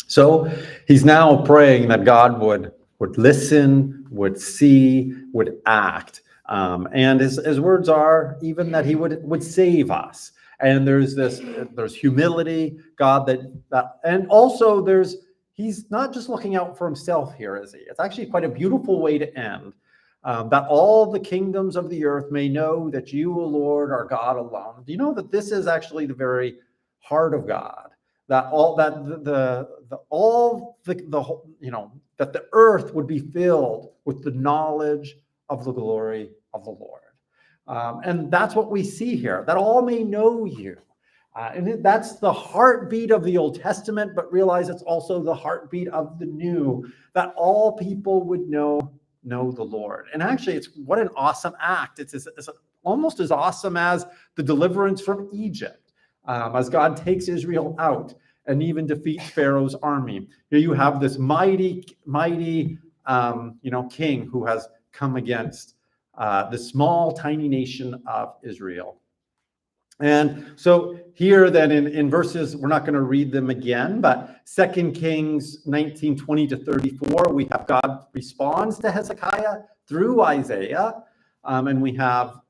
So he's now praying that God would listen, would see, would act. And his words are even that he would save us. And there's humility, God, that and also there's he's not just looking out for himself here, is he? It's actually quite a beautiful way to end. That all the kingdoms of the earth may know that you, O Lord, are God alone. Do you know that this is actually the very heart of God? That all that that the earth would be filled with the knowledge of the glory of the Lord. And that's what we see here, that all may know you. And that's the heartbeat of the Old Testament, but realize it's also the heartbeat of the New, that all people would know the Lord. And actually, it's what an awesome act. It's almost as awesome as the deliverance from Egypt, as God takes Israel out and even defeats Pharaoh's army. Here you have this mighty king who has come against the small, tiny nation of Israel. And so here then in verses, we're not going to read them again, but 2 Kings 19:20-34, we have God responds to Hezekiah through Isaiah. And we have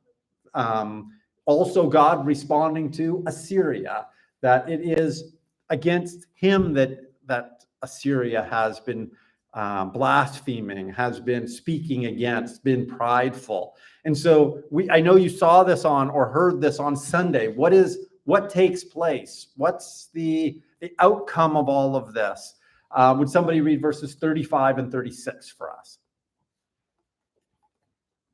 also God responding to Assyria, that it is against him that Assyria has been blaspheming, has been speaking against, been prideful. And so I know you saw this on or heard this on Sunday. What takes place? What's the outcome of all of this? Would somebody read verses 35 and 36 for us?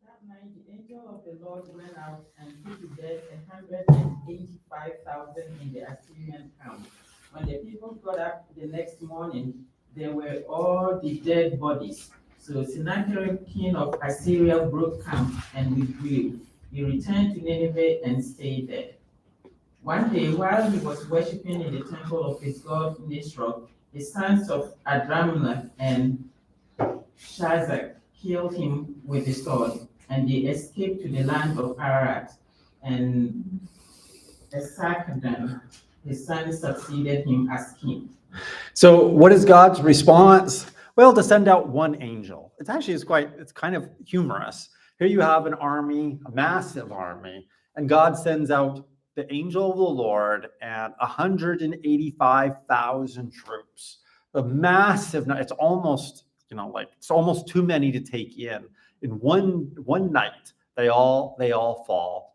That night, the angel of the Lord went out and put to death 185,000 in the Assyrian camp. When the people got up the next morning, there were all the dead bodies. So Sennacherib, king of Assyria, broke camp and withdrew. He returned to Nineveh and stayed there. One day, while he was worshipping in the temple of his god Nisroch, the sons of Adrammelech and Shazak killed him with the sword, and they escaped to the land of Ararat. And Esarhaddon, his son, succeeded him as king. So what is God's response? Well, to send out one angel. It's kind of humorous. Here you have an army, a massive army, and God sends out the angel of the Lord and 185,000 troops. A massive, it's almost, it's almost too many to take in. In one night, they all fall.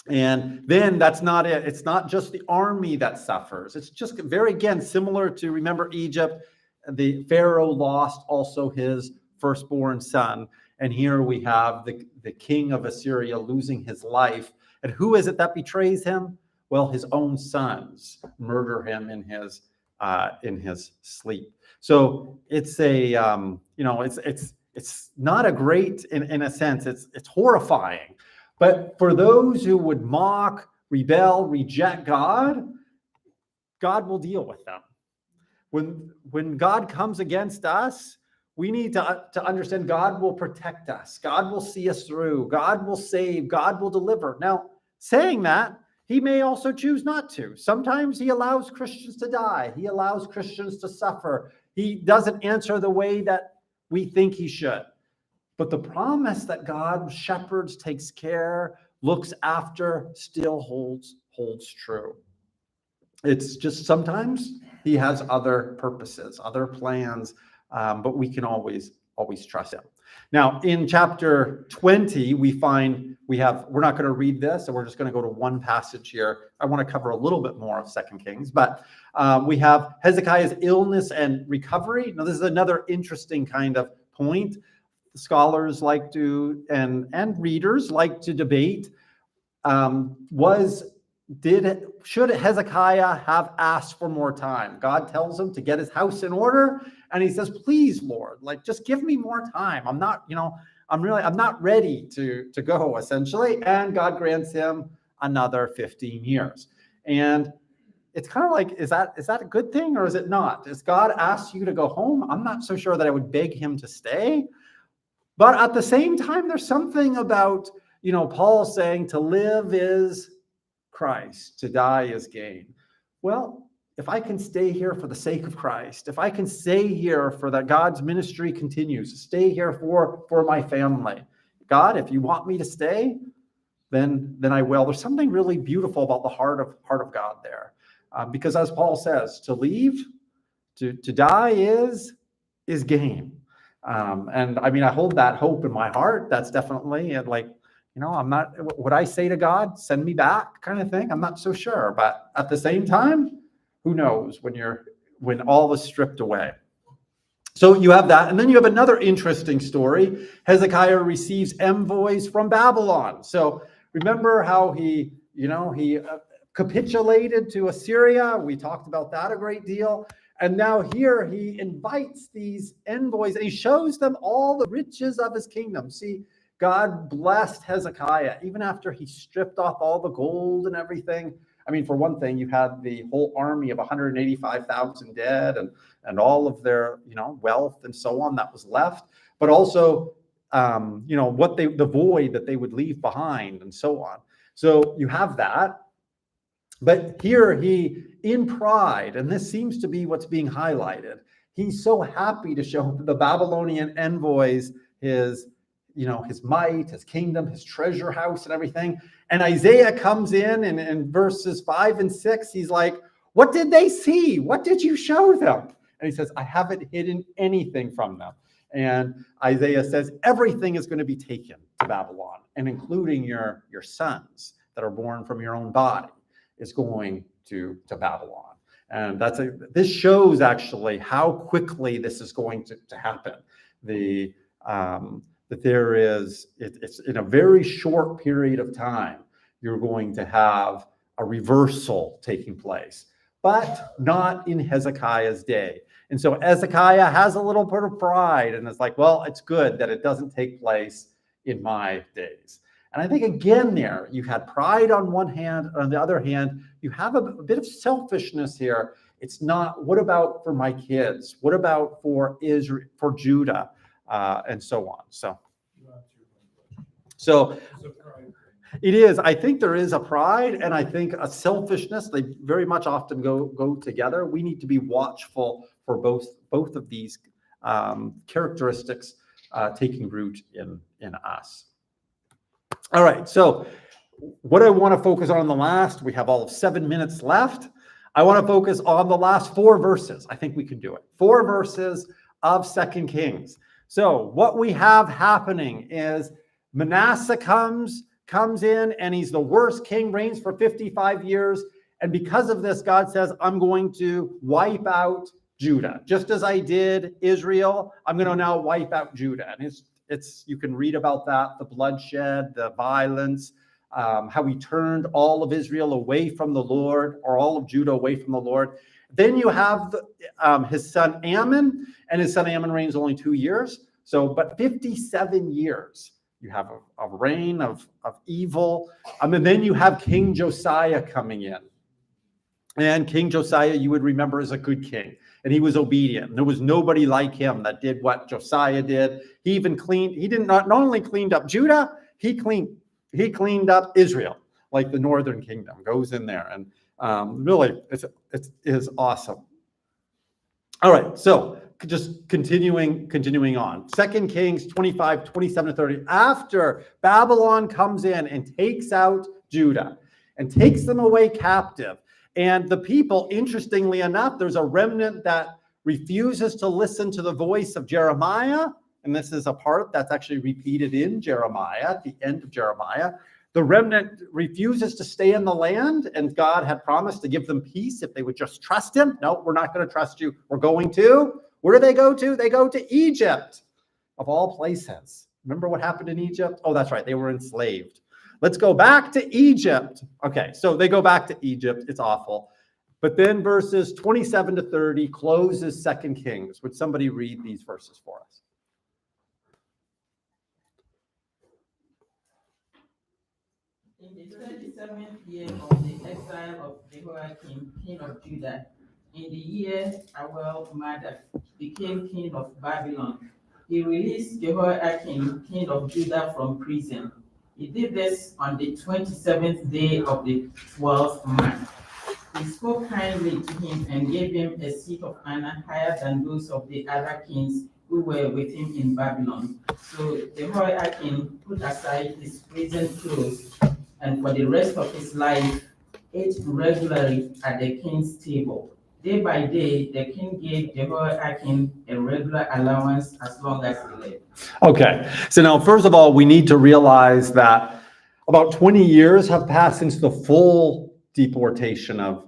And then that's not it. It's not just the army that suffers. It's just again, similar to, remember Egypt, the Pharaoh lost also his firstborn son. And here we have the king of Assyria losing his life. And who is it that betrays him? Well, his own sons murder him in his sleep. So it's it's not a great, in a sense, it's horrifying. But for those who would mock, rebel, reject God, God will deal with them. When God comes against us, we need to understand God will protect us. God will see us through. God will save. God will deliver. Now, saying that, he may also choose not to. Sometimes he allows Christians to die. He allows Christians to suffer. He doesn't answer the way that we think he should. But the promise that God shepherds, takes care, looks after, still holds true. It's just sometimes he has other purposes, other plans, but we can always trust him. Now, in chapter 20, we're not going to read this, so we're just going to go to one passage here. I want to cover a little bit more of 2 Kings, but we have Hezekiah's illness and recovery. Now, this is another interesting kind of point. Scholars like to, and readers like to debate, should Hezekiah have asked for more time? God tells him to get his house in order, and he says, please, Lord, just give me more time. I'm not ready to go, essentially. And God grants him another 15 years. And it's kind of like, is that a good thing or is it not? Does God ask you to go home? I'm not so sure that I would beg him to stay. But at the same time, there's something about, Paul saying to live is Christ, to die is gain. Well, if I can stay here for the sake of Christ, if I can stay here for that God's ministry continues, stay here for my family. God, if you want me to stay, then I will. There's something really beautiful about the heart of God there. Because as Paul says, to leave To die is gain. And I mean, I hold that hope in my heart. That's definitely like, you know, I'm not, would I say to God, send me back kind of thing? I'm not so sure. But at the same time, who knows when all is stripped away. So you have that. And then you have another interesting story. Hezekiah receives envoys from Babylon. So remember how he capitulated to Assyria. We talked about that a great deal. And now here he invites these envoys and he shows them all the riches of his kingdom. See, God blessed Hezekiah even after he stripped off all the gold and everything. I mean, for one thing, you had the whole army of 185,000 dead and all of their, wealth and so on that was left, but also, the void that they would leave behind and so on. So you have that. But here he, in pride, and this seems to be what's being highlighted, he's so happy to show the Babylonian envoys his might, his kingdom, his treasure house and everything. And Isaiah comes in verses 5 and 6, he's like, what did they see? What did you show them? And he says, I haven't hidden anything from them. And Isaiah says, everything is going to be taken to Babylon, and including your sons that are born from your own body is going to Babylon. And this shows actually how quickly this is going to happen. That there is, it's in a very short period of time, you're going to have a reversal taking place, but not in Hezekiah's day. And so Hezekiah has a little bit of pride and it's like, well, it's good that it doesn't take place in my days. And I think again there, you had pride on one hand, on the other hand, you have a bit of selfishness here. It's not, what about for my kids? What about for Israel, for Judah? And so on. So it is. I think there is a pride, and I think a selfishness. They very much often go together. We need to be watchful for both of these characteristics taking root in us. All right. So what I want to focus on the last, we have all of 7 minutes left. I want to focus on the last 4 verses. I think we can do it. 4 verses of 2 Kings. So what we have happening is Manasseh comes in and he's the worst king, reigns for 55 years. And because of this, God says, I'm going to wipe out Judah. Just as I did Israel, I'm going to now wipe out Judah. And it's you can read about that, the bloodshed, the violence, how he turned all of Israel away from the Lord, or all of Judah away from the Lord. Then you have his son Ammon, and his son Ammon reigns only 2 years. But 57 years you have a reign of evil. And then you have King Josiah coming in. And King Josiah, you would remember, is a good king. And he was obedient. There was nobody like him that did what Josiah did. He even not only cleaned up Judah, he cleaned up Israel, like the northern kingdom goes in there. And really, it is awesome. All right, so just continuing on. 2 Kings 25, 27 to 30. After Babylon comes in and takes out Judah and takes them away captive. And the people, interestingly enough, there's a remnant that refuses to listen to the voice of Jeremiah. And this is a part that's actually repeated in Jeremiah, at the end of Jeremiah. The remnant refuses to stay in the land, and God had promised to give them peace if they would just trust him. No, we're not going to trust you. We're going to. Where do they go to? They go to Egypt, of all places. Remember what happened in Egypt? Oh, that's right. They were enslaved. Let's go back to Egypt. Okay, so they go back to Egypt. It's awful. But then verses 27 to 30 closes 2 Kings. Would somebody read these verses for us? In the 37th year of the exile of Jehoiakim, king of Judah, in the year Awel-Madach became king of Babylon, he released Jehoiakim, king of Judah, from prison. He did this on the 27th day of the 12th month. He spoke kindly to him and gave him a seat of honor higher than those of the other kings who were with him in Babylon. So Jehoiakim put aside his prison clothes, and for the rest of his life ate regularly at the king's table. day by day, the king gave Jehoiakim a regular allowance as long as he lived. Okay, so now, first of all, we need to realize that about 20 years have passed since the full deportation of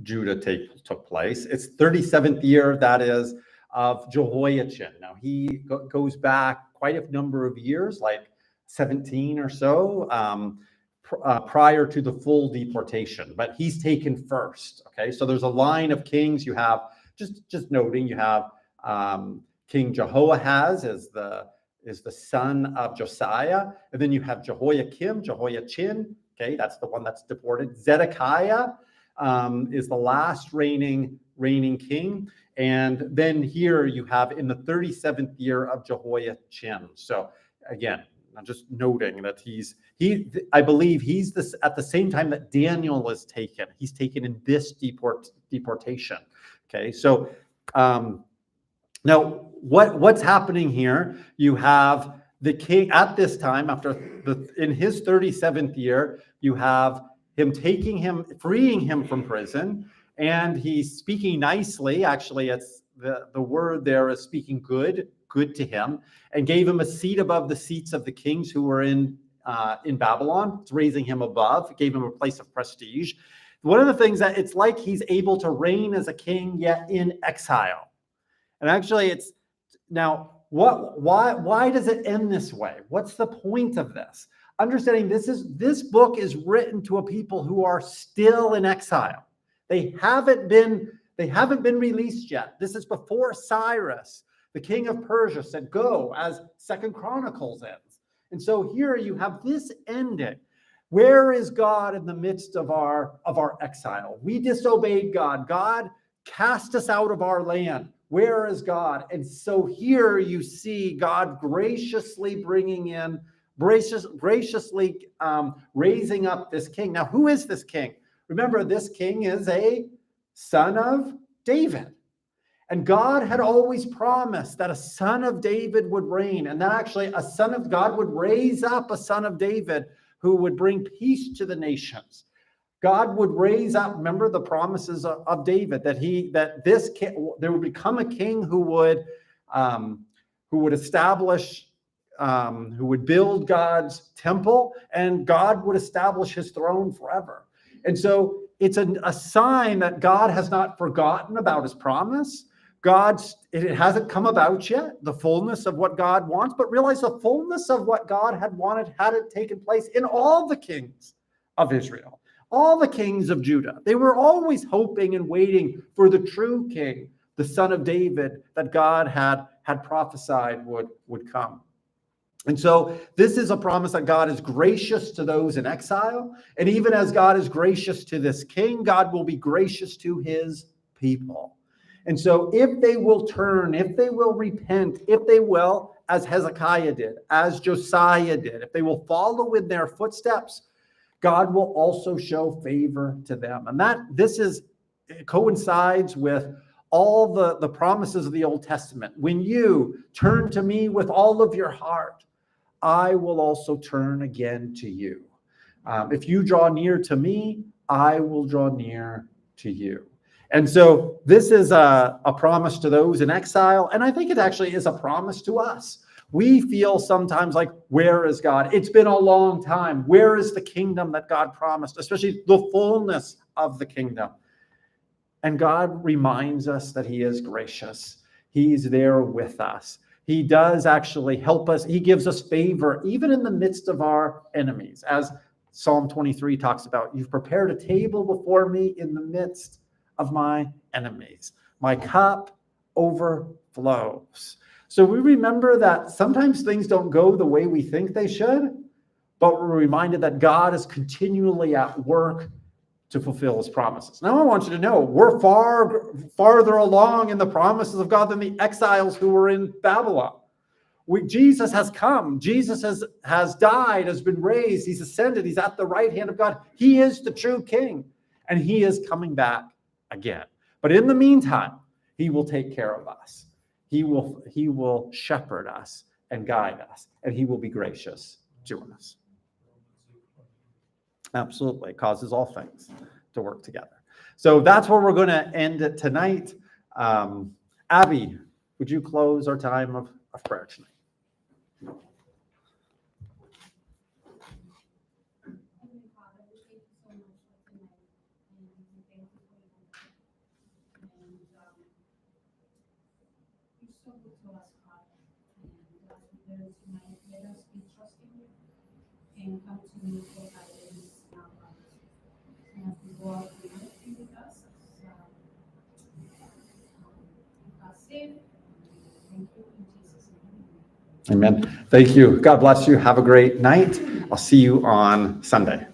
Judah took place. It's 37th year, that is, of Jehoiachin. Now, he goes back quite a number of years, like 17 or so, prior to the full deportation, but he's taken first, okay? So there's a line of kings. You have, just noting, you have King Jehoahaz is the son of Josiah, and then you have Jehoiakim, Jehoiachin, okay, that's the one that's deported. Zedekiah is the last reigning king, and then here you have in the 37th year of Jehoiachin. So again, I'm just noting that I believe he's this at the same time that Daniel is taken. He's taken in this deportation. Okay, so now what's happening here? You have the king at this time in his 37th year. You have him freeing him from prison, and he's speaking nicely. Actually, it's the word there is speaking good to him, and gave him a seat above the seats of the kings who were in Babylon. It's raising him above, gave him a place of prestige. One of the things that it's like he's able to reign as a king yet in exile. And actually, it's now why does it end this way? What's the point of this? Understanding this book is written to a people who are still in exile. They haven't been released yet. This is before Cyrus, the king of Persia, said, go, as Second Chronicles ends. And so here you have this ending. Where is God in the midst of our exile? We disobeyed God. God cast us out of our land. Where is God? And so here you see God graciously raising up this king. Now, who is this king? Remember, this king is a son of David. And God had always promised that a son of David would reign, and that actually a son of God would raise up a son of David who would bring peace to the nations. God would raise up, remember the promises of David, there would become a king who would establish, who would build God's temple, and God would establish his throne forever. And so it's a sign that God has not forgotten about his promise. It hasn't come about yet, the fullness of what God wants, but realize the fullness of what God had wanted had it taken place in all the kings of Israel, all the kings of Judah. They were always hoping and waiting for the true king, the son of David, that God had prophesied would come. And so this is a promise that God is gracious to those in exile. And even as God is gracious to this king, God will be gracious to his people. And so if they will turn, if they will repent, if they will, as Hezekiah did, as Josiah did, if they will follow in their footsteps, God will also show favor to them. And it coincides with all the promises of the Old Testament. When you turn to me with all of your heart, I will also turn again to you. If you draw near to me, I will draw near to you. And so this is a promise to those in exile. And I think it actually is a promise to us. We feel sometimes like, where is God? It's been a long time. Where is the kingdom that God promised, especially the fullness of the kingdom? And God reminds us that he is gracious. He's there with us. He does actually help us. He gives us favor even in the midst of our enemies. As Psalm 23 talks about, you've prepared a table before me in the midst of my enemies. My cup overflows. So we remember that sometimes things don't go the way we think they should, but we're reminded that God is continually at work to fulfill his promises. Now I want you to know we're farther along in the promises of God than the exiles who were in Babylon. Jesus has come. Jesus has died, has been raised. He's ascended. He's at the right hand of God. He is the true king, and he is coming back again. But in the meantime, he will take care of us. He will shepherd us and guide us, and he will be gracious to us. Absolutely. It causes all things to work together. So that's where we're going to end it tonight. Abby, would you close our time of prayer tonight? Heavenly Father, we thank you so much for tonight, and we thank you for your word. And you're so good to us, Father. And as we learn tonight, let us be trusting you and come to you for guidance in our lives. And as we go out, we will be with us as saved. Thank you in Jesus' name. Amen. Thank you. God bless you. Have a great night. I'll see you on Sunday.